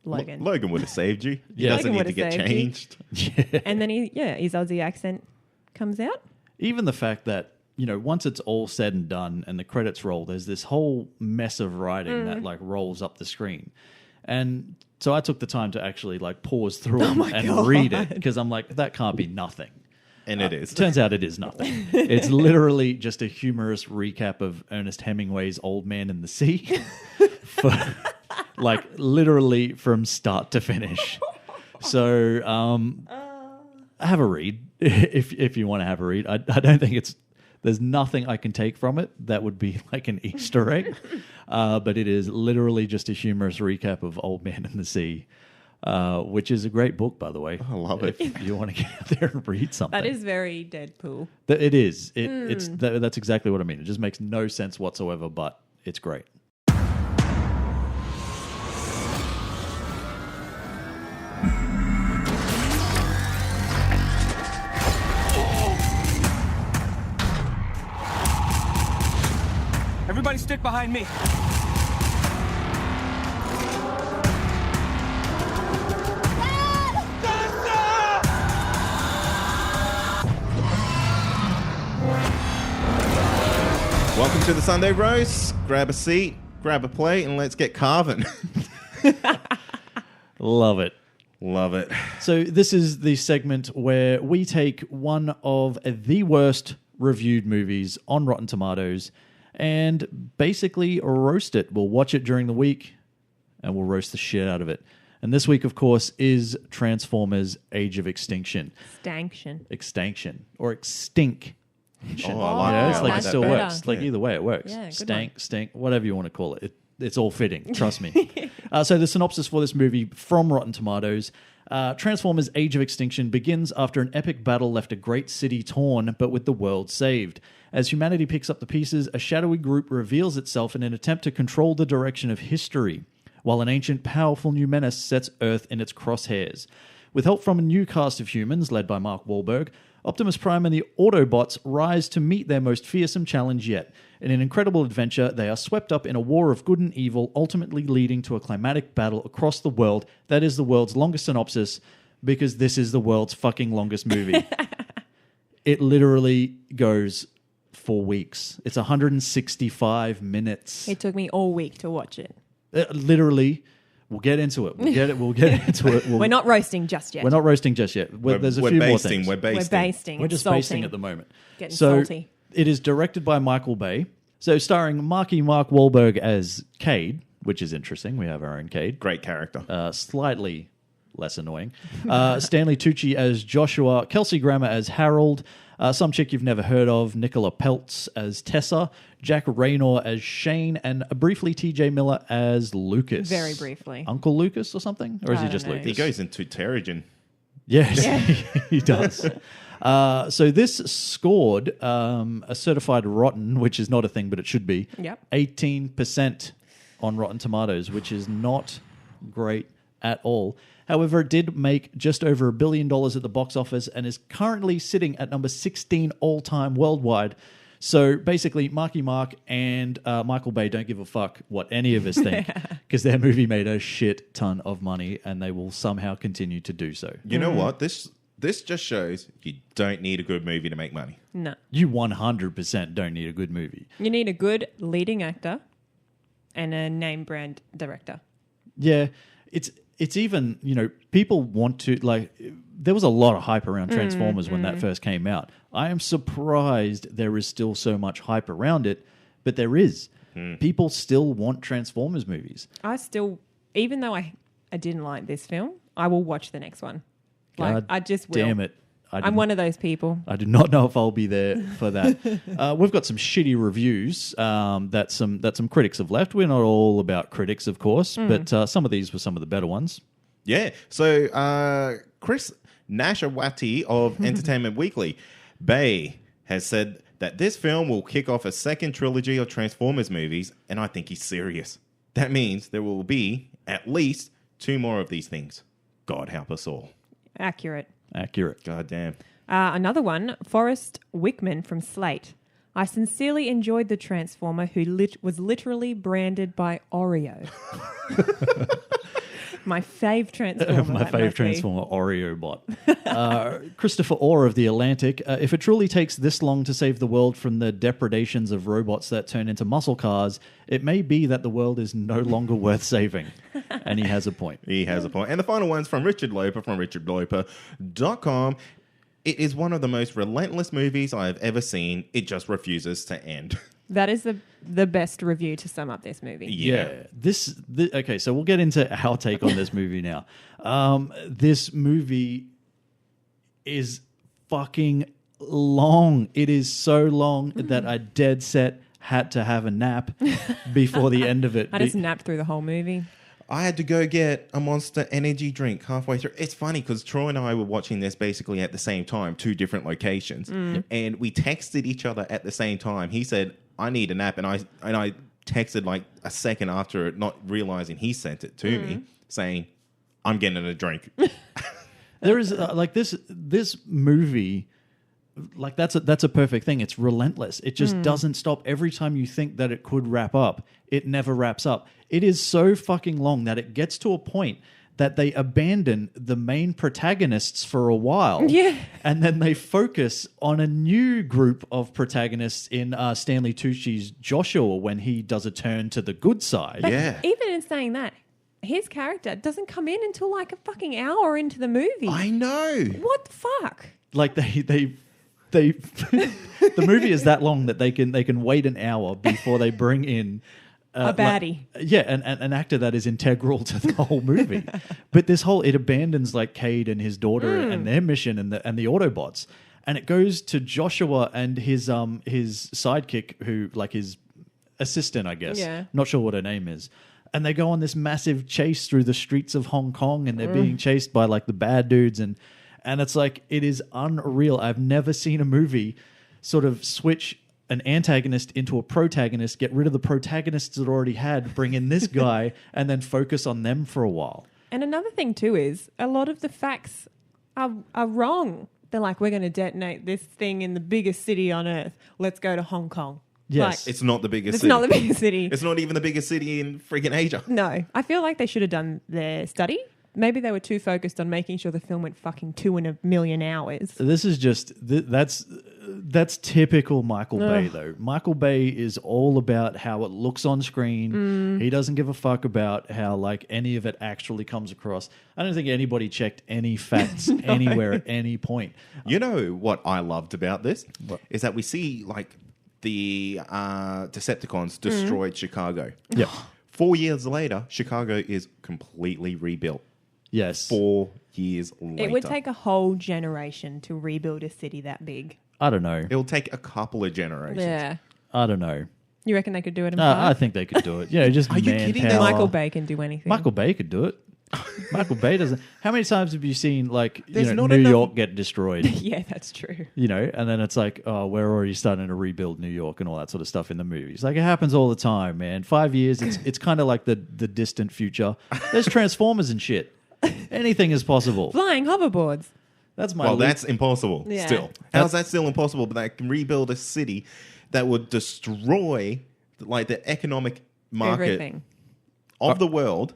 Logan. Logan would have saved you. He Yeah. doesn't Logan need to would've get saved you. changed. And then his Aussie accent comes out. Even the fact that, once it's all said and done and the credits roll, there's this whole mess of writing that like rolls up the screen. And so I took the time to actually like pause through it and read it because I'm like, that can't be nothing. And it is. Turns out it is nothing. It's literally just a humorous recap of Ernest Hemingway's Old Man in the Sea. Like literally from start to finish. So have a read if you want to have a read. I don't think there's nothing I can take from it that would be like an Easter egg. But it is literally just a humorous recap of Old Man in the Sea. Which is a great book, by the way. I love it. If you want to get out there and read something. That is very Deadpool. It is. That's exactly what I mean. It just makes no sense whatsoever, but it's great. Everybody stick behind me. Welcome to the Sunday Roast. Grab a seat, grab a plate, and let's get carving. Love it. Love it. So this is the segment where we take one of the worst reviewed movies on Rotten Tomatoes and basically roast it. We'll watch it during the week and we'll roast the shit out of it. And this week, of course, is Transformers Age of Extinction. Extinction. Or Extinction. Oh, I like Yeah, that. it's like it that's still better. works. Like either way, it works. Yeah, good Stink, whatever you want to call it. It's all fitting. Trust me. So the synopsis for this movie from Rotten Tomatoes. Transformers Age of Extinction begins after an epic battle left a great city torn, but with the world saved. As humanity picks up the pieces, a shadowy group reveals itself in an attempt to control the direction of history, while an ancient, powerful new menace sets Earth in its crosshairs. With help from a new cast of humans, led by Mark Wahlberg, Optimus Prime and the Autobots rise to meet their most fearsome challenge yet. In an incredible adventure, they are swept up in a war of good and evil, ultimately leading to a climatic battle across the world. That is the world's longest synopsis, because this is the world's fucking longest movie. It literally goes for weeks. It's 165 minutes. It took me all week to watch it. Literally. We'll get into it. We'll get into it. We're not roasting just yet. We're not roasting just yet. There's a few more things. We're basting. We're basting. We're It's just salty. basting at the moment. Getting so salty. it is directed by Michael Bay. So starring Mark Wahlberg as Cade, which is interesting. We have our own Cade. Great character. Slightly less annoying. Stanley Tucci as Joshua. Kelsey Grammer as Harold. Some chick you've never heard of. Nicola Peltz as Tessa. Jack Raynor as Shane. And briefly TJ Miller as Lucas. Very briefly. Uncle Lucas or something? Or is I he don't just know. Lucas? He goes into Terrigen. Yes, he does. So this scored a certified rotten, which is not a thing, but it should be, Yep. 18% on Rotten Tomatoes, which is not great at all. However, it did make just over $1 billion at the box office and is currently sitting at number 16 all-time worldwide. So basically, Marky Mark and Michael Bay don't give a fuck what any of us think because their movie made a shit ton of money and they will somehow continue to do so. You know what? This just shows you don't need a good movie to make money. No. You 100% don't need a good movie. You need a good leading actor and a name brand director. Yeah, it's even, people want to, there was a lot of hype around Transformers when that first came out. I am surprised there is still so much hype around it, but there is. People still want Transformers movies. I still, even though I didn't like this film, I will watch the next one. God I just will. damn it. I'm one of those people. I do not know if I'll be there for that. We've got some shitty reviews that some critics have left. We're not all about critics, of course, but some of these were some of the better ones. Yeah. So Chris Nashawati of Entertainment Weekly, Bay, has said that this film will kick off a second trilogy of Transformers movies, and I think he's serious. That means there will be at least 2 more of these things. God help us all. Accurate. God damn. Another one, Forrest Wickman from Slate. I sincerely enjoyed the Transformer who was literally branded by Oreo. My fave Transformer. My fave Transformer, Oreo bot. Christopher Orr of The Atlantic. If it truly takes this long to save the world from the depredations of robots that turn into muscle cars, it may be that the world is no longer worth saving. And he has a point. He has a point. And the final one's from Richard Loper from richardloper.com. It is one of the most relentless movies I have ever seen. It just refuses to end. That is the best review to sum up this movie. Yeah. Okay, so we'll get into our take on this movie now. This movie is fucking long. It is so long that I dead set had to have a nap before the end of it. I just napped through the whole movie. I had to go get a Monster energy drink halfway through. It's funny because Troy and I were watching this basically at the same time, 2 different locations. And we texted each other at the same time. He said, I need a nap. And I texted like a second after it, not realizing he sent it to me, saying, I'm getting a drink. There is this movie, like that's a perfect thing. It's relentless. It just doesn't stop. Every time you think that it could wrap up, it never wraps up. It is so fucking long that it gets to a point that they abandon the main protagonists for a while. Yeah. And then they focus on a new group of protagonists in Stanley Tucci's Joshua when he does a turn to the good side. But Yeah. even in saying that, his character doesn't come in until like a fucking hour into the movie. I know. What the fuck? Like they the movie is that long that they can wait an hour before they bring in A baddie. An actor that is integral to the whole movie. But it abandons like Cade and his daughter and their mission and the Autobots, and it goes to Joshua and his sidekick, who like his assistant, I guess. Yeah. Not sure what her name is. And they go on this massive chase through the streets of Hong Kong, and they're being chased by like the bad dudes, and it's like, it is unreal. I've never seen a movie sort of switch an antagonist into a protagonist, get rid of the protagonists it already had, bring in this guy, and then focus on them for a while. And another thing too is a lot of the facts are wrong. They're like, we're going to detonate this thing in the biggest city on earth. Let's go to Hong Kong. Yes. It's not the biggest It's city. not the biggest city. It's not even the biggest city in freaking Asia. No. I feel like they should have done their study. Maybe they were too focused on making sure the film went fucking 2,000,000 hours. This is just that's typical Michael Bay, though. Michael Bay is all about how it looks on screen. He doesn't give a fuck about how like any of it actually comes across. I don't think anybody checked any facts anywhere at any point. You know what I loved about this? Is that we see like the Decepticons destroyed Chicago. Yeah. 4 years later, Chicago is completely rebuilt. Yes. 4 years later. It would take a whole generation to rebuild a city that big. I don't know. It'll take a couple of generations. Yeah. I don't know. You reckon they could do it in I five? think they could do it. Yeah, just Are you kidding? manpower. Michael Bay can do anything. Michael Bay could do it. Michael Bay doesn't. How many times have you seen like There's not New enough- York get destroyed? Yeah, that's true. And then it's like, oh, we're already starting to rebuild New York and all that sort of stuff in the movies. Like, it happens all the time, man. 5 years, it's kind of like the distant future. There's Transformers and shit. Anything is possible. Flying hoverboards. That's my Well, least- that's impossible Yeah. still. How's that still impossible? But they can rebuild a city that would destroy like the economic market Everything. of the world.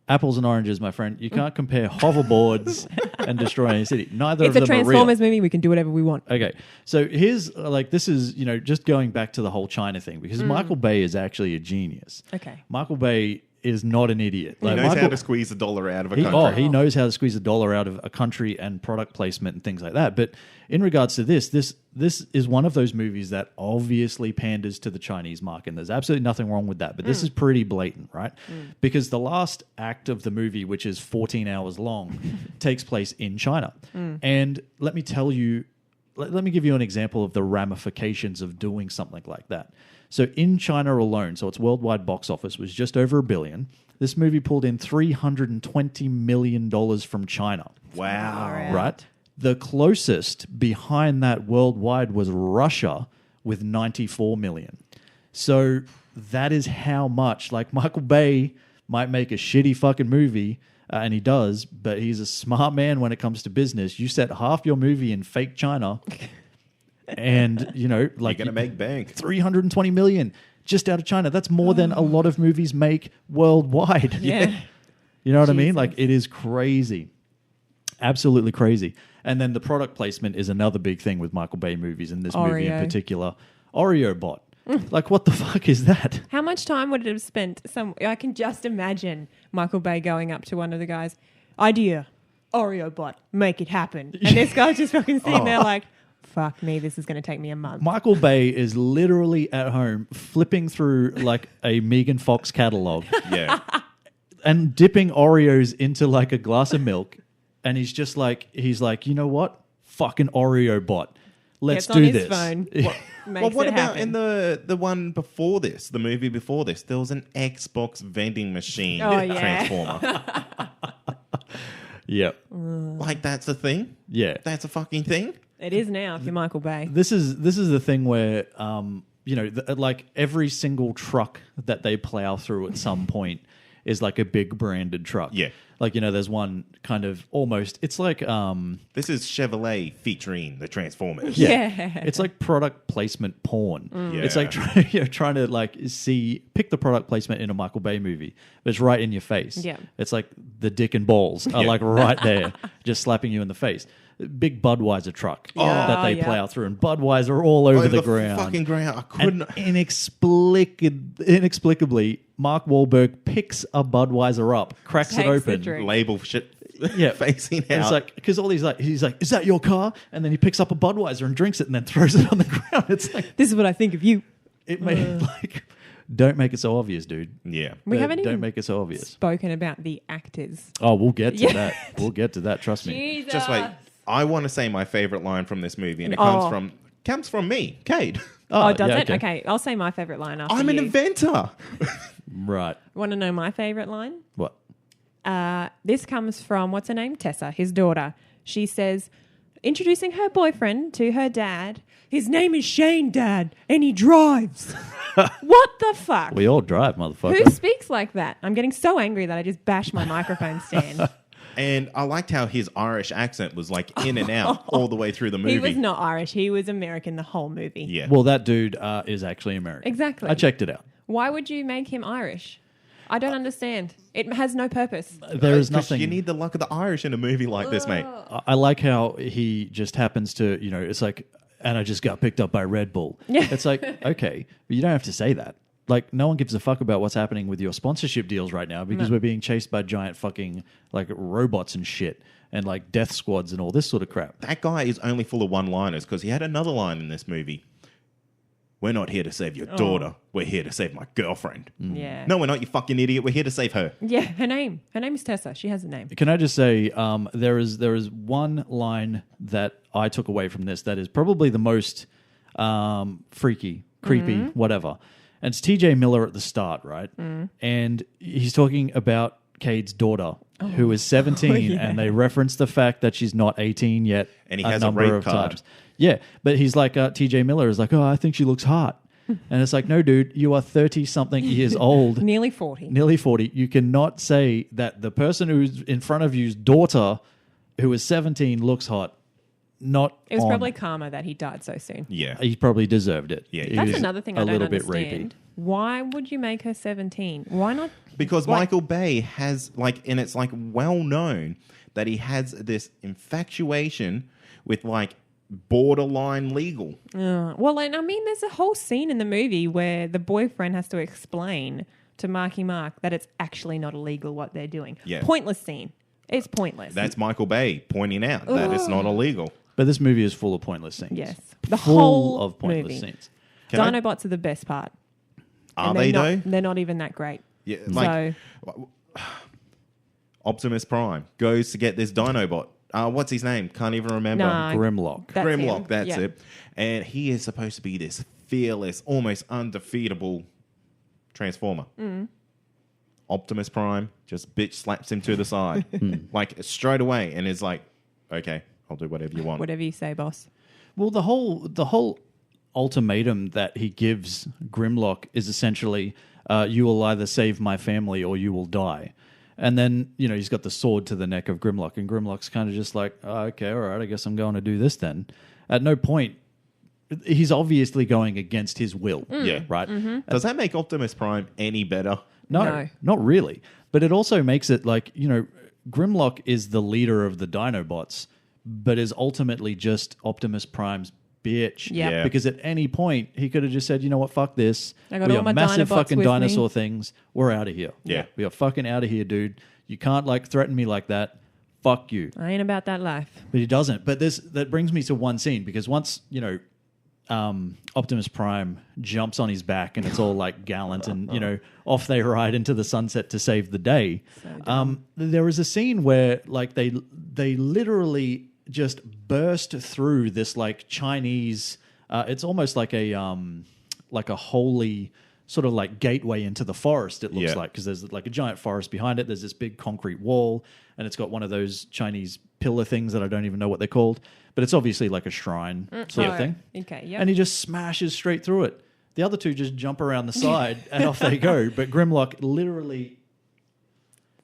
Apples and oranges, my friend. You can't compare hoverboards and destroying a city. Neither It's of a them are real. Transformers movie. We can do whatever we want. Okay, so here's this is just going back to the whole China thing because Michael Bay is actually a genius. Okay. Michael Bay is not an idiot. He knows how to squeeze $1 out of a country. He knows how to squeeze $1 out of a country and product placement and things like that. But in regards to this is one of those movies that obviously panders to the Chinese market. And there's absolutely nothing wrong with that. But this is pretty blatant, right? Because the last act of the movie, which is 14 hours long, takes place in China. And let me tell you, let me give you an example of the ramifications of doing something like that. So in China alone, so its worldwide box office was just over $1 billion. This movie pulled in $320 million from China. Wow. Right? The closest behind that worldwide was Russia with $94 million. So that is how much, like Michael Bay might make a shitty fucking movie, and he does, but he's a smart man when it comes to business. You set half your movie in fake China... And, you're going to make bank. 320 million just out of China. That's more than a lot of movies make worldwide. Yeah. You know what I mean? Like, it is crazy. Absolutely crazy. And then the product placement is another big thing with Michael Bay movies, and this movie in particular. Oreo bot. Like, what the fuck is that? How much time would it have spent? I can just imagine Michael Bay going up to one of the guys, idea, Oreo bot, make it happen. And this guy's just fucking sitting there like... Fuck me, this is going to take me a month. Michael Bay is literally at home flipping through like a Megan Fox catalog. Yeah. And dipping Oreos into like a glass of milk. And he's like, you know what? Fucking Oreo bot. Let's Gets on do his this. phone. Well, what it about happen. in the one before this, the movie before this? There was an Xbox vending machine Transformer. Yep. Like, that's a thing? Yeah. That's a fucking thing? It is now if you're Michael Bay. This is the thing where like every single truck that they plow through at some point is like a big branded truck. Yeah. Like, there's one kind of almost, it's like This is Chevrolet featuring the Transformers. Yeah. It's like product placement porn. Yeah. It's like trying to like pick the product placement in a Michael Bay movie, but it's right in your face. Yeah. It's like the dick and balls are like right there, just slapping you in the face. Big Budweiser truck that they plow through, and Budweiser all over the ground. Fucking ground. I couldn't. And inexplicably, Mark Wahlberg picks a Budweiser up, cracks it Takes the open. drink. Label shit. Yeah, facing and out. it's like because he's like, is that your car? And then he picks up a Budweiser and drinks it, and then throws it on the ground. It's like This is what I think of you. it made like. Don't make it so obvious, dude. Yeah. We haven't even Don't make it so obvious. spoken about the actors. Oh, we'll get to that. We'll get to that. Trust me. Jesus. Just wait. I want to say my favorite line from this movie, and it Oh. comes from me, Cade. Oh, does yeah, it? Okay, I'll say my favourite line after I'm an you. inventor. Right. Want to know my favourite line? What? This comes from, what's her name? Tessa, his daughter. She says, introducing her boyfriend to her dad. His name is Shane, Dad, and he drives. What the fuck? We all drive, motherfucker. Who speaks like that? I'm getting so angry that I just bashed my microphone stand. And I liked how his Irish accent was like in and out all the way through the movie. He was not Irish. He was American the whole movie. Yeah. Well, that dude is actually American. Exactly. I checked it out. Why would you make him Irish? I don't understand. It has no purpose. There is 'Cause nothing. You need the luck of the Irish in a movie like this, mate. I like how he just happens to, it's like, and I just got picked up by Red Bull. Yeah. It's like, okay, but you don't have to say that. Like, no one gives a fuck about what's happening with your sponsorship deals right now because we're being chased by giant fucking, like, robots and shit and, like, death squads and all this sort of crap. That guy is only full of one-liners because he had another line in this movie. We're not here to save your daughter. We're here to save my girlfriend. Yeah. No, we're not, you fucking idiot. We're here to save her. Yeah, her name. Her name is Tessa. She has a name. Can I just say, there is one line that I took away from this that is probably the most freaky, creepy, whatever. And it's TJ Miller at the start, right? And he's talking about Cade's daughter, who is 17, and they reference the fact that she's not 18 yet. And he a has a number rape of card. times. Yeah, but he's like, TJ Miller is like, oh, I think she looks hot. And it's like, no, dude, you are 30-something years old. Nearly 40. Nearly 40. You cannot say that the person who's in front of you's daughter, who is 17, looks hot. not. It was on. probably karma that he died so soon. Yeah. He probably deserved it. Yeah, He That's was another thing a I don't little bit understand. rapey. Why would you make her 17? Why not? Because Like- Michael Bay has, like, and it's, like, well known that he has this infatuation with, like, borderline legal. Well, and I mean, there's a whole scene in the movie where the boyfriend has to explain to Marky Mark that it's actually not illegal what they're doing. Yeah. Pointless scene. It's pointless. That's Michael Bay pointing out that it's not illegal. But this movie is full of pointless scenes. Yes. The Full whole of pointless movie. scenes. Can I- Dinobots are the best part. Are And they, they're though? not, They're not even that great. Yeah, like, Optimus Prime goes to get this Dinobot. What's his name? Can't even remember. No. Grimlock. That's Grimlock, him. that's Yeah. it. And he is supposed to be this fearless, almost undefeatable Transformer. Optimus Prime just bitch slaps him to the side, like straight away, and is like, "Okay, I'll do whatever you want." Whatever you say, boss. Well, the whole ultimatum that he gives Grimlock is essentially, you will either save my family or you will die. And then, he's got the sword to the neck of Grimlock, and Grimlock's kind of just like, oh, okay, all right, I guess I'm going to do this then. At no point, he's obviously going against his will. Yeah. Right? Does that make Optimus Prime any better? No, not really. But it also makes it like, Grimlock is the leader of the Dinobots, but is ultimately just Optimus Prime's bitch. Yep. Yeah. Because at any point, he could have just said, you know what, fuck this. I got We all are my massive Dinobots fucking with dinosaur me." things. We're out of here. Yeah. We are fucking out of here, dude. You can't, threaten me like that. Fuck you. I ain't about that life. But he doesn't. But that brings me to one scene, because once, Optimus Prime jumps on his back and it's all like gallant and, off they ride into the sunset to save the day. There is a scene where they literally just burst through this Chinese, it's almost like a holy sort of gateway into the forest, it looks Yeah. like, because there's a giant forest behind it. There's this big concrete wall and it's got one of those Chinese pillar things that I don't even know what they're called, but it's obviously like a shrine sort of thing. Okay, yeah. And he just smashes straight through it. The other two just jump around the side and off they go. But Grimlock literally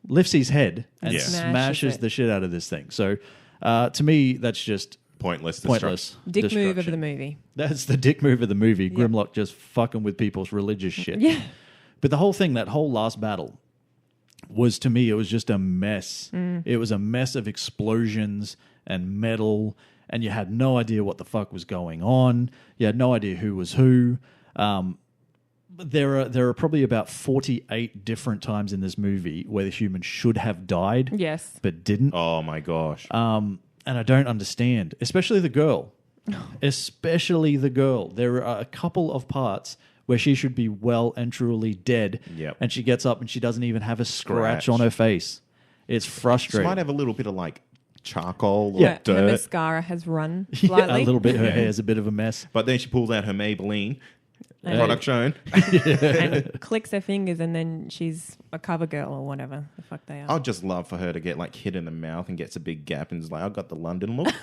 lifts his head and Yeah. smashes it. the shit out of this thing. So to me, that's just Pointless. pointless. Dick move of destruction. the movie. That's the dick move of the movie. Grimlock just fucking with people's religious shit. Yeah. But the whole thing, that whole last battle, was, to me, it was just a mess. It was a mess of explosions and metal, and you had no idea what the fuck was going on. You had no idea who was who. There are probably about 48 different times in this movie where the human should have died, Yes. but didn't. Oh my gosh. And I don't understand, especially the girl. Especially the girl. There are a couple of parts where she should be well and truly dead, Yep. and she gets up and she doesn't even have a scratch Scratch. on her face. It's She frustrating. might have a little bit of charcoal or Yeah. Her dirt, mascara has run Yeah, slightly. a little bit. Her hair's a bit of a mess. but then she pulls out her Maybelline Yeah. product shown. and clicks her fingers, and then she's a cover girl or whatever the fuck they are. I'd just love for her to get hit in the mouth and gets a big gap and is like, "I got the London look."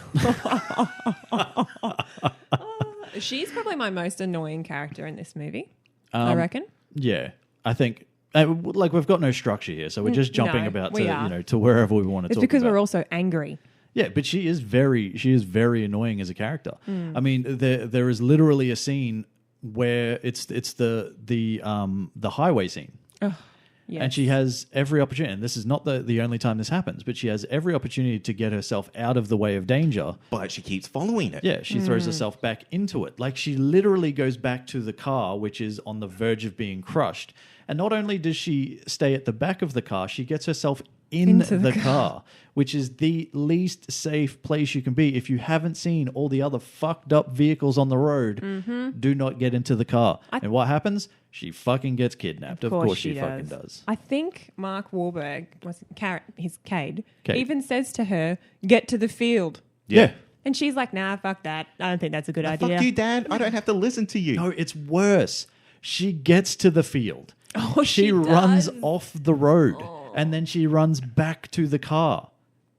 She's probably my most annoying character in this movie. I reckon. Yeah, I think we've got no structure here, so we're just jumping No, about we to are. to wherever we want to It's talk. because about. we're also angry. Yeah, but she is very annoying as a character. I mean, there is literally a scene where it's the highway scene. Yes. And she has every opportunity, and this is not the only time this happens, but she has every opportunity to get herself out of the way of danger. But she keeps following it. Yeah, she throws herself back into it. She literally goes back to the car, which is on the verge of being crushed. And not only does she stay at the back of the car, she gets herself into the car, which is the least safe place you can be. If you haven't seen all the other fucked up vehicles on the road, do not get into the car. And what happens? She fucking gets kidnapped. Of course she fucking does. I think Mark Wahlberg, his Cade, Cade. even says to her, "Get to the field." Yeah. And she's like, "Nah, fuck that. I don't think that's a good idea." Fuck you, Dad. I don't have to listen to you. No, it's worse. She gets to the field. Oh, she she runs does? off the road and then she runs back to the car.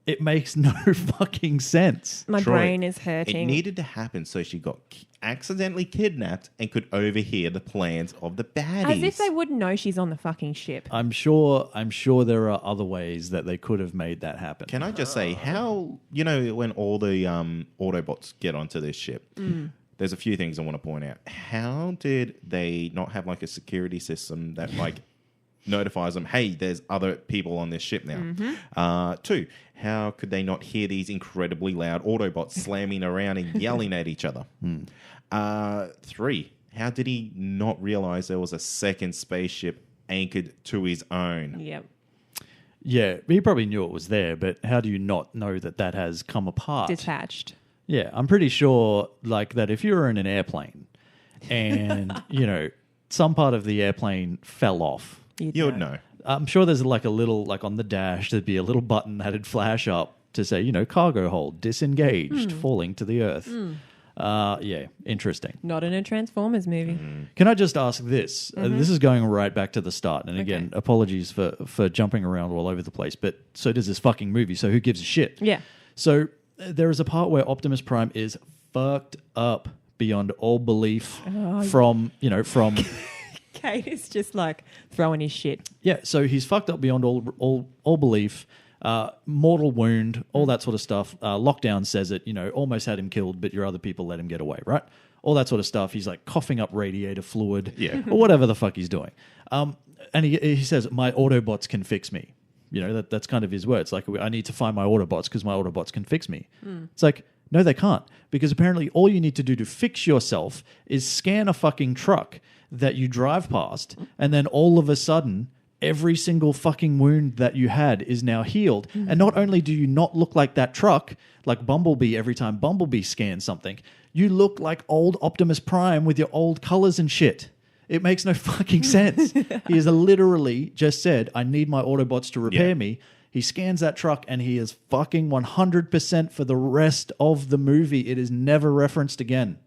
It makes no fucking sense. My Troy, brain is hurting. It needed to happen so she got accidentally kidnapped and could overhear the plans of the baddies. As if they wouldn't know she's on the fucking ship. I'm sure there are other ways that they could have made that happen. Can I just say how, when all the Autobots get onto this ship, there's a few things I want to point out. How did they not have like a security system that like notifies them, hey, there's other people on this ship now? 2, how could they not hear these incredibly loud Autobots slamming around and yelling at each other? 3, how did he not realize there was a second spaceship anchored to his own? Yep. Yeah, he probably knew it was there, but how do you not know that has come apart? Detached. Yeah, I'm pretty sure like that if you were in an airplane and, some part of the airplane fell off, You would know. I'm sure there's like a little, like on the dash, there'd be a little button that'd flash up to say, cargo hold, disengaged, falling to the earth. Yeah, interesting. Not in a Transformers movie. Can I just ask this? This is going right back to the start. And again, apologies for jumping around all over the place, but so does this fucking movie, so who gives a shit? Yeah. So there is a part where Optimus Prime is fucked up beyond all belief from Kate is just like throwing his shit. Yeah, so he's fucked up beyond all belief. Mortal wound, all that sort of stuff. Lockdown says it, almost had him killed, but your other people let him get away, right? All that sort of stuff. He's like coughing up radiator fluid, or whatever the fuck he's doing. And he says, my Autobots can fix me. That's kind of his words. Like, I need to find my Autobots because my Autobots can fix me. It's like, no, they can't. Because apparently all you need to do to fix yourself is scan a fucking truck that you drive past, and then all of a sudden, every single fucking wound that you had is now healed. And not only do you not look like that truck, like Bumblebee every time Bumblebee scans something, you look like old Optimus Prime with your old colors and shit. It makes no fucking sense. He has literally just said, I need my Autobots to repair me. He scans that truck and he is fucking 100% for the rest of the movie. It is never referenced again.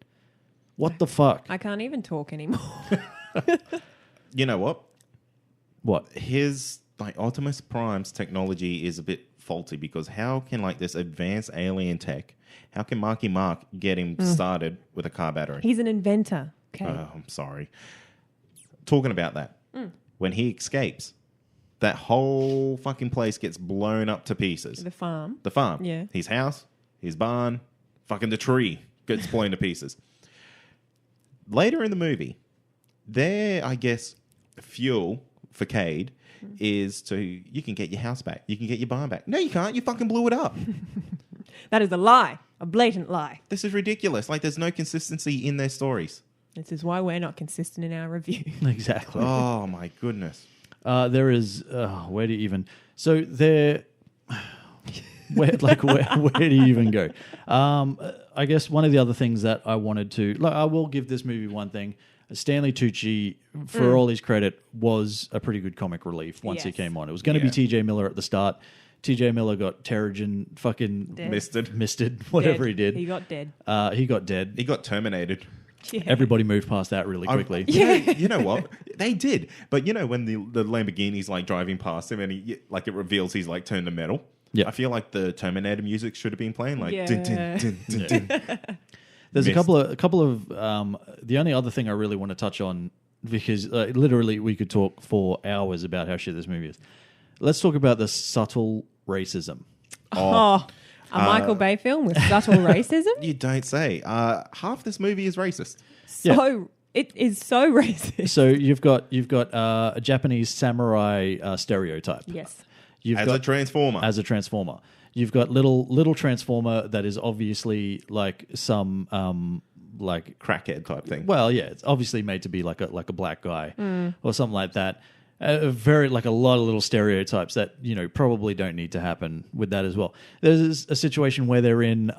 What the fuck? I can't even talk anymore. You know what? What? His Optimus Prime's technology is a bit faulty because how can this advanced alien tech, how can Marky Mark get him started with a car battery? He's an inventor. Okay. Oh, I'm sorry. Talking about that, when he escapes, that whole fucking place gets blown up to pieces. The farm. The farm. Yeah. His house, his barn, fucking the tree gets blown to pieces. Later in the movie, I guess, fuel for Cade is you can get your house back. You can get your barn back. No, you can't. You fucking blew it up. That is a lie. A blatant lie. This is ridiculous. There's no consistency in their stories. This is why we're not consistent in our review. Exactly. Oh, my goodness. There is... where do you even... So there... where do you even go? I guess one of the other things that I wanted to... I will give this movie one thing. Stanley Tucci, for all his credit, was a pretty good comic relief once he came on. It was going to be T.J. Miller at the start. T.J. Miller got Terrigen fucking... Misted, whatever he did. He got dead. He got dead. He got terminated. Yeah. Everybody moved past that really quickly. You know what? They did. But when the Lamborghini's driving past him and it reveals he's turned to metal. Yeah. I feel like the Terminator music should have been playing Yeah. dun, dun, dun, dun, dun. There's a couple of the only other thing I really want to touch on, because literally we could talk for hours about how shit this movie is. Let's talk about the subtle racism. A Michael Bay film with subtle racism? You don't say. Half this movie is racist. It is so racist. So you've got a Japanese samurai stereotype. Yes. As a transformer. You've got little transformer that is obviously some crackhead type thing. Well, yeah, it's obviously made to be like a black guy or something like that. Very a lot of little stereotypes that probably don't need to happen with that as well. There's a situation where they're in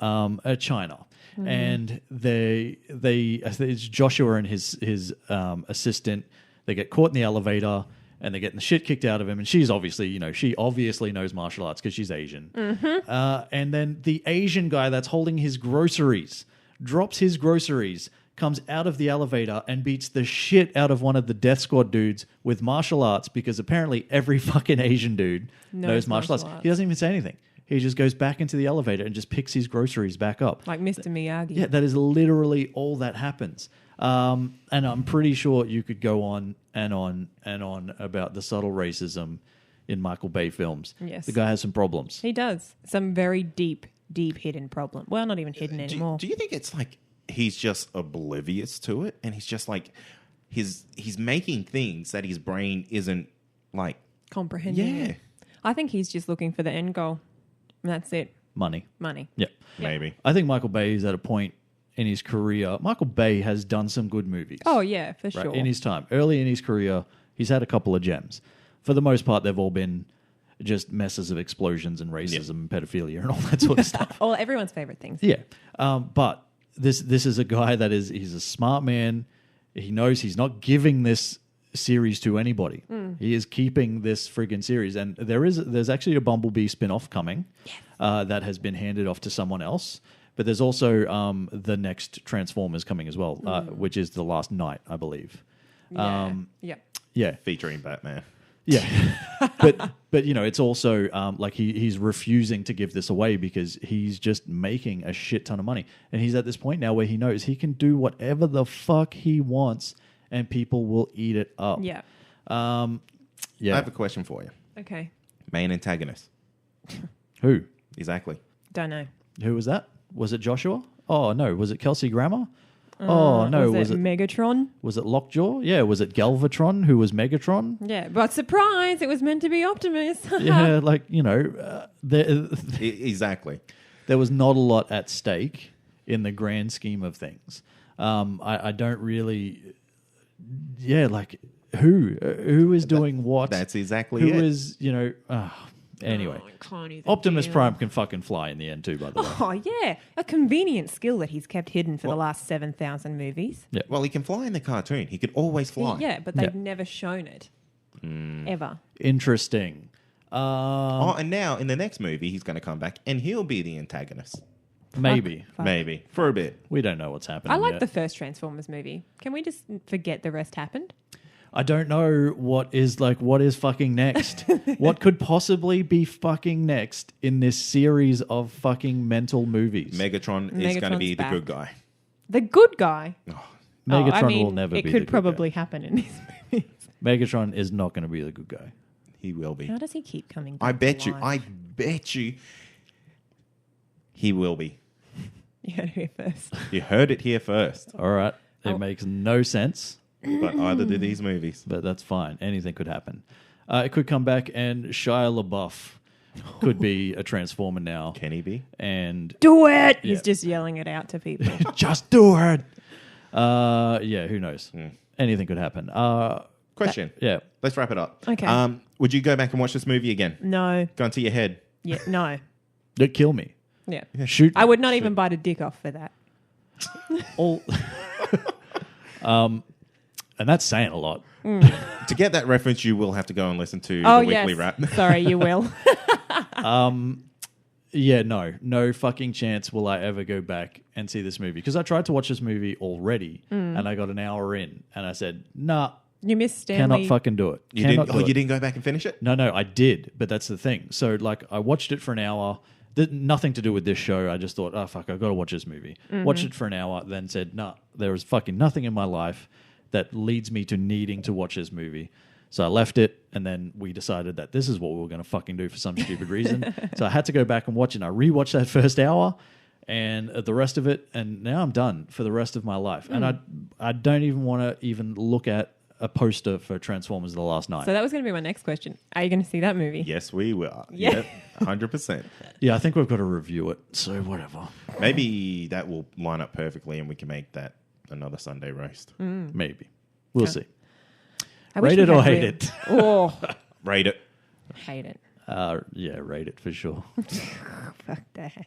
China, and it's Joshua and his assistant. They get caught in the elevator and they're getting the shit kicked out of him. And she's obviously she obviously knows martial arts because she's Asian. And then the Asian guy that's holding his groceries drops his groceries, comes out of the elevator and beats the shit out of one of the Death Squad dudes with martial arts, because apparently every fucking Asian dude knows martial arts. He doesn't even say anything. he just goes back into the elevator and just picks his groceries back up. Like Mr. Miyagi. Yeah, that is literally all that happens. And I'm pretty sure you could go on and on and on about the subtle racism in Michael Bay films. Yes. The guy has some problems. He does. Some very deep hidden problem. Well, not even hidden anymore. Do you think it's like he's just oblivious to it, and he's just like he's making things that his brain isn't like comprehending? Yeah, it. I think he's just looking for the end goal. And that's it. Money. Yeah. maybe. I think Michael Bay is at a point in his career. Michael Bay has done some good movies. Oh, yeah, for right, sure. in his time. Early in his career, he's had a couple of gems. For the most part, they've all been just messes of explosions and racism and pedophilia and all that sort of stuff. All everyone's favorite things. Yeah. But this is a guy that he's a smart man. He knows he's not giving this series to anybody. He is keeping this friggin' series. And there's actually a Bumblebee spin-off coming that has been handed off to someone else. But there's also the next Transformers coming as well, which is The Last Night, I believe. Yeah. Yeah. Featuring Batman. Yeah. but you know, it's also like he's refusing to give this away because he's just making a shit ton of money. And he's at this point now where he knows he can do whatever the fuck he wants and people will eat it up. Yeah. Yeah. I have a question for you. Okay. Main antagonist. Who? Exactly. Don't know. Who was that? Was it Joshua? Oh no, was it Kelsey Grammer? Oh no, was it Megatron? Was it Lockjaw? Yeah, was it Galvatron who was Megatron? Yeah, but surprise, it was meant to be Optimus. Yeah, like, you know, Exactly. there was not a lot at stake in the grand scheme of things. I don't really, like who is doing what? That's exactly Who it. is, you know, anyway. Oh, I can't even Optimus deal. Prime can fucking fly in the end too, by the way. Oh, yeah. A convenient skill that he's kept hidden for the last 7,000 movies. Yeah. Well, he can fly in the cartoon. He could always fly. Yeah, but they've Yeah. never shown it. Ever. Interesting. And now in the next movie, he's going to come back and he'll be the antagonist. Maybe. Fuck. Maybe. For a bit. We don't know what's happening I like yet. the first Transformers movie. Can we just forget the rest happened? I don't know what is fucking next. What could possibly be fucking next in this series of fucking mental movies? Megatron is going to be Megatron's the back. good guy. The good guy. Megatron I mean, will never it be could the good probably guy. happen in these movies. Megatron is not going to be the good guy. He will be. How does he keep coming back I to bet you he will be. You heard it here first. You heard it here first. All right. It Oh. makes no sense, But either do these movies. but that's fine. Anything could happen. It could come back and Shia LaBeouf could be a Transformer now. Can he be? And Do it! Yeah. He's just yelling it out to people. just do it. Yeah, who knows? Anything could happen. Question. Yeah. Let's wrap it up. Okay. Would you go back and watch this movie again? No. Gun to your head. Yeah, no. They'd kill me. Yeah. Shoot. I would not even bite a dick off for that. all. And that's saying a lot. To get that reference, you will have to go and listen to Oh, the weekly yes. wrap. Sorry, you will. Yeah, no fucking chance will I ever go back and see this movie. Because I tried to watch this movie already and I got an hour in and I said, nah, You missed Stanley. cannot fucking do it. You Cannot didn't, do it. you didn't go back and finish it? No, I did, but that's the thing. So, like, I watched it for an hour. Nothing to do with this show. I just thought, oh, fuck, I've got to watch this movie. Watched it for an hour, then said, nah, there is fucking nothing in my life that leads me to needing to watch this movie. So I left it, and then we decided that this is what we were going to fucking do for some stupid reason. So I had to go back and watch it. And I rewatched that first hour and the rest of it, and now I'm done for the rest of my life. And I don't even want to even look at a poster for Transformers The Last Night. So that was going to be my next question. Are you going to see that movie? Yes, we will. Yeah. Yep, 100%. Yeah, I think we've got to review it. So whatever. Maybe that will line up perfectly and we can make that another Sunday roast. Maybe. We'll see. I wish Rate we it or had hate real- it? Oh. Rate it. Hate it. Yeah, rate it for sure. Fuck that.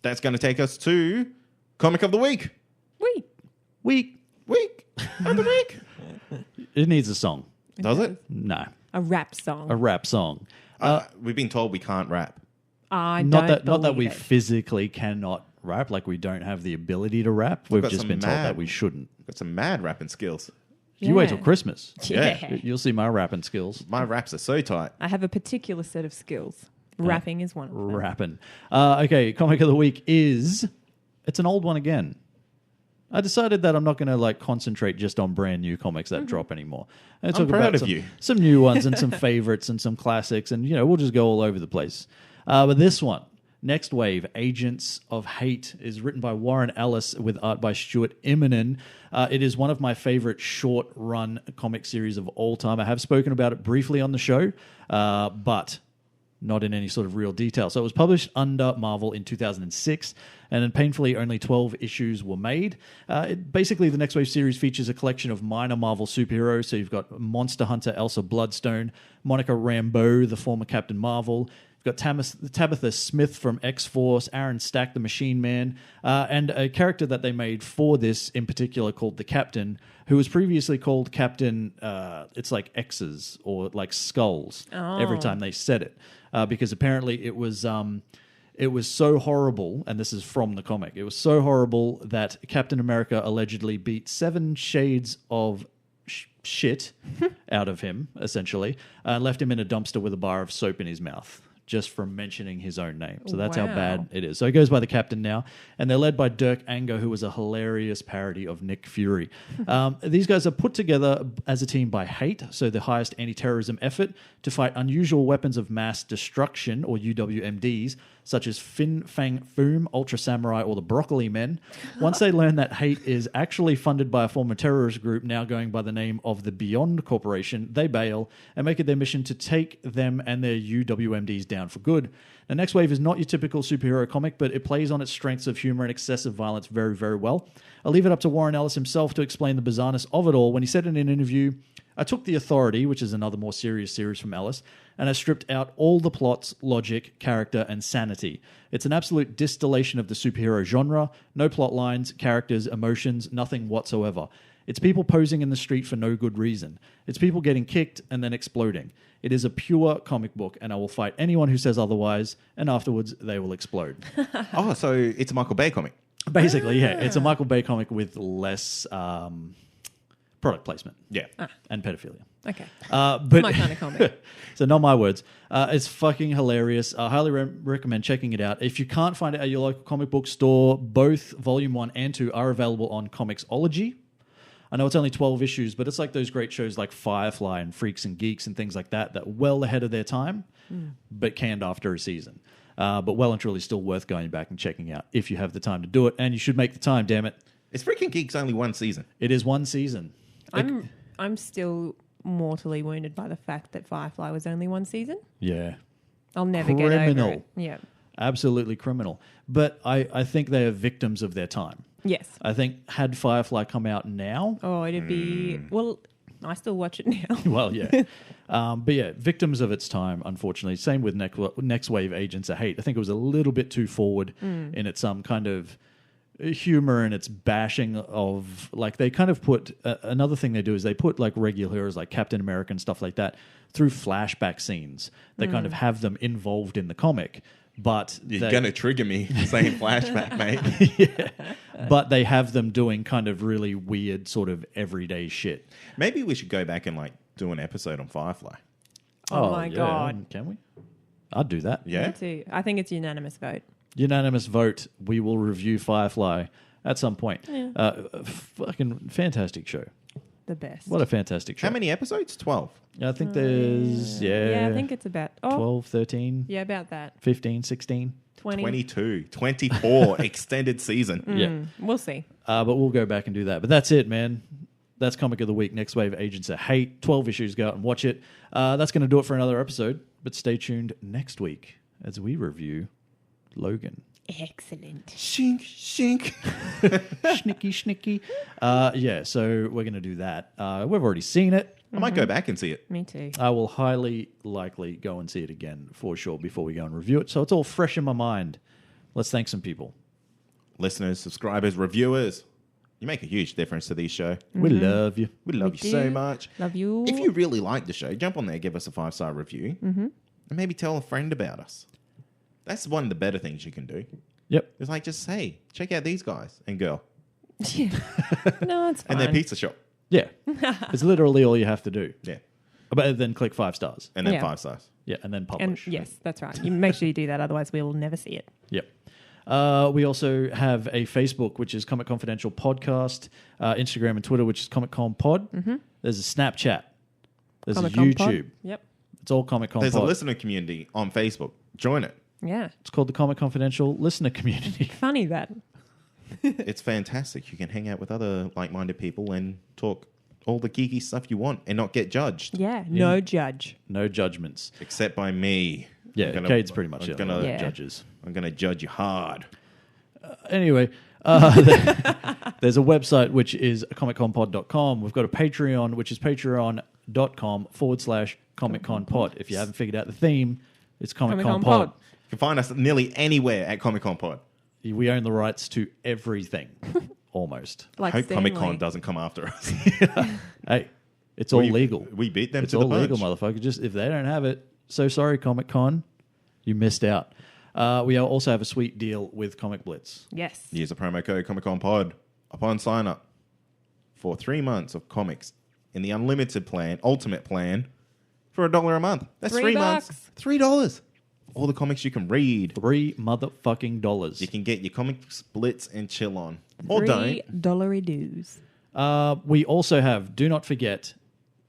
That's going to take us to Comic of the Week. Wait. Week. Week of the Week. It needs a song. Does it? No. A rap song. A rap song. We've been told we can't rap. I Not don't that we believe it. physically cannot rap, like we don't have the ability to rap. We've got just some been told mad- that we shouldn't. Got some mad rapping skills. You wait Yeah. till Christmas. Yeah. You'll see my rapping skills. My raps are so tight. I have a particular set of skills. Rapping is one of them. Rapping. Okay, comic of the week is... It's an old one again. I decided that I'm not going to concentrate just on brand new comics that drop anymore. I'm proud of you. Some new ones and some favorites and some classics, and we'll just go all over the place. But this one, Next Wave, Agents of Hate, is written by Warren Ellis with art by Stuart Immonen. It is one of my favorite short-run comic series of all time. I have spoken about it briefly on the show, but not in any sort of real detail. So it was published under Marvel in 2006, and then painfully only 12 issues were made. Basically, the Next Wave series features a collection of minor Marvel superheroes. So you've got Monster Hunter Elsa Bloodstone, Monica Rambeau, the former Captain Marvel. You've got Tabitha Smith from X-Force, Aaron Stack, the Machine Man, and a character that they made for this in particular called the Captain, who was previously called Captain, it's like X's or like skulls every time they said it. Because apparently it was so horrible, and this is from the comic, it was so horrible that Captain America allegedly beat 7 shades of shit out of him, essentially, and left him in a dumpster with a bar of soap in his mouth, just from mentioning his own name. So that's how bad it is. So he goes by the Captain now, and they're led by Dirk Anger, who was a hilarious parody of Nick Fury. These guys are put together as a team by Hate, so the highest anti-terrorism effort, to fight unusual weapons of mass destruction, or UWMDs, such as Fin Fang Foom, Ultra Samurai, or the Broccoli Men. Once they learn that Hate is actually funded by a former terrorist group now going by the name of the Beyond Corporation, they bail and make it their mission to take them and their UWMDs down for good. Now, Next Wave is not your typical superhero comic, but it plays on its strengths of humor and excessive violence very, very well. I'll leave it up to Warren Ellis himself to explain the bizarreness of it all when he said in an interview, "I took The Authority, which is another more serious series from Ellis, and I stripped out all the plots, logic, character, and sanity. It's an absolute distillation of the superhero genre. No plot lines, characters, emotions, nothing whatsoever. It's people posing in the street for no good reason. It's people getting kicked and then exploding. It is a pure comic book, and I will fight anyone who says otherwise, and afterwards they will explode." Oh, so it's a Michael Bay comic. Basically, yeah. It's a Michael Bay comic with less product placement. Yeah. And pedophilia. Okay. But My kind of comic. So not my words. It's fucking hilarious. I highly recommend checking it out. If you can't find it at your local comic book store, both Volume 1 and 2 are available on Comixology. I know it's only 12 issues, but it's like those great shows like Firefly and Freaks and Geeks and things like that well ahead of their time, but canned after a season. But well and truly still worth going back and checking out if you have the time to do it. And you should make the time, damn it. It's Freaking Geeks only one season. It is one season. I'm still mortally wounded by the fact that Firefly was only one season. Yeah. I'll never get over it. Yeah. Absolutely criminal. But I think they are victims of their time. Yes. I think had Firefly come out now... Oh, it'd be... Well, I still watch it now. Well, yeah. But yeah, victims of its time, unfortunately. Same with Next Wave Agents of Hate. I think it was a little bit too forward in its kind of humor and its bashing of... Like, they kind of put... another thing they do is they put, like, regular heroes like Captain America and stuff like that through flashback scenes. They kind of have them involved in the comic. But you're going to trigger me saying flashback, mate. Yeah. But they have them doing kind of really weird sort of everyday shit. Maybe we should go back and do an episode on Firefly. Oh my God. Can we? I'd do that. Yeah. Me too. I think it's unanimous vote. Unanimous vote. We will review Firefly at some point. Yeah. Fucking fantastic show. The best. What a fantastic show. How many episodes? 12. I think there's, Yeah, I think it's about... 12, 13. Yeah, about that. 15, 16. 20. 22. 24. Extended season. Yeah. We'll see. But we'll go back and do that. But that's it, man. That's Comic of the Week. Next Wave Agents of Hate. 12 issues. Go out and watch it. That's going to do it for another episode. But stay tuned next week as we review Logan. Excellent. Shink, shink. Schnicky. Yeah, so we're going to do that. We've already seen it. I might go back and see it. Me too. I will highly likely go and see it again for sure before we go and review it. So it's all fresh in my mind. Let's thank some people. Listeners, subscribers, reviewers. You make a huge difference to this show. We love you. We love you so much. Love you. If you really like the show, jump on there, give us a 5-star review, and maybe tell a friend about us. That's one of the better things you can do. Yep. It's like, just say, check out these guys and girl. Yeah. No, it's fine. And their pizza shop. Yeah. It's literally all you have to do. Yeah. But then click 5 stars. And then Yeah. 5 stars. Yeah, and then And publish. yes, that's right. You make sure you do that, otherwise we will never see it. Yep. We also have a Facebook, which is Comic Confidential Podcast, Instagram and Twitter, which is Comic Con Pod. Mm-hmm. There's a Snapchat. There's Comic-Con a YouTube. Pod. Yep. It's all Comic Con There's Pod. a listener community on Facebook. Join it. Yeah. It's called the Comic Confidential Listener Community. Funny that. It's fantastic. You can hang out with other like-minded people and talk all the geeky stuff you want and not get judged. Yeah. No judge. No judgments. Except by me. Yeah, Cade's pretty much I'm it. gonna- Yeah. Judges. I'm going to judge you hard. Anyway, there's a website which is comicconpod.com. We've got a Patreon, which is patreon.com/ComicConPod. If you haven't figured out the theme, it's Comic Con Comic-Con Pod. Pod. You can find us nearly anywhere at Comic Con Pod. We own the rights to everything, almost. Like Hope Stanley. Comic Con doesn't come after us. Hey, it's all legal. We beat them It's to the all legal, punch. motherfucker. Just if they don't have it, so sorry, Comic Con, you missed out. We also have a sweet deal with Comic Blitz. Yes. Use the promo code Comic Con Pod upon sign up for 3 months of comics in the unlimited plan, ultimate plan, for $1 a month. That's $3. 3 months. $3. All the comics you can read. $3 motherfucking dollars. You can get your comic splits and chill on. Or don't. $3 dues. We also have, do not forget,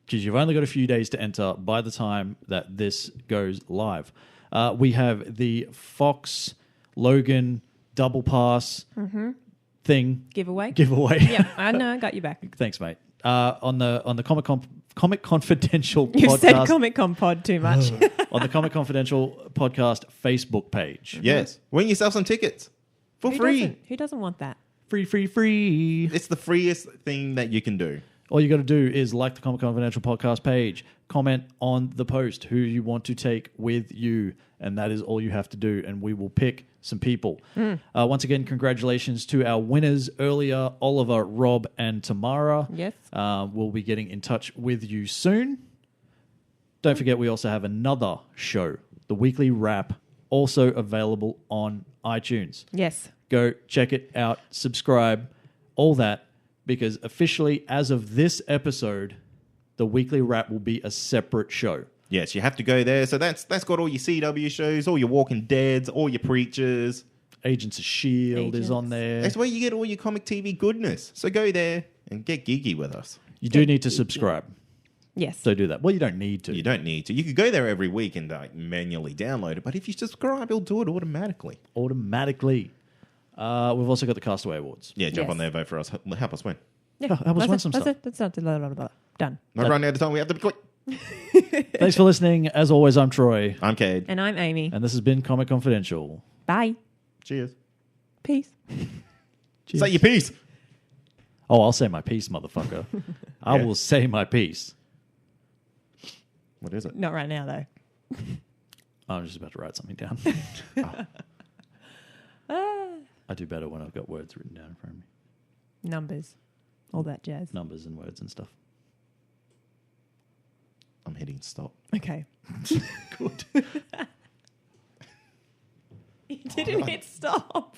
because you've only got a few days to enter by the time that this goes live. We have the Fox Logan double pass thing Giveaway. giveaway. Yeah, I know. I got you back. Thanks, mate. On the Comic Confidential You've podcast. said Comic Con Pod too much. On the Comic Confidential podcast Facebook page. Yes. Win yourself some tickets for free. Who doesn't want that? Free. It's the freest thing that you can do. All you got to do is like the Comic Confidential podcast page, comment on the post who you want to take with you, and that is all you have to do, and we will pick some people. Once again, congratulations to our winners earlier, Oliver, Rob, and Tamara. Yes. We'll be getting in touch with you soon. Don't forget, we also have another show, the Weekly Wrap, also available on iTunes. Yes. Go check it out, subscribe, all that, because officially, as of this episode, the Weekly Wrap will be a separate show. Yes, you have to go there. So that's got all your CW shows, all your Walking Deads, all your Preachers. Agents of S.H.I.E.L.D. is on there. That's where you get all your comic TV goodness. So go there and get geeky with us. You do need to subscribe. Yes. So do that. Well, you don't need to. You don't need to. You could go there every week and manually download it. But if you subscribe, it'll do it automatically. Automatically. We've also got the Castaway Awards. Yeah, jump Yes. on there, vote for us. Help us win. Yeah. Help us win some stuff. That's not done. Not running out of time. We have to be quick. Thanks for listening. As always, I'm Troy. I'm Cade. And I'm Amy. And this has been Comic Confidential. Bye. Cheers. Peace. Cheers. Say your piece. Oh, I'll say my piece, motherfucker. I Yeah. will say my piece. What is it? Not right now, though. I'm just about to write something down. I do better when I've got words written down in front of me. Numbers. All that jazz. Numbers and words and stuff. I'm hitting stop. Okay. Good. You didn't hit stop.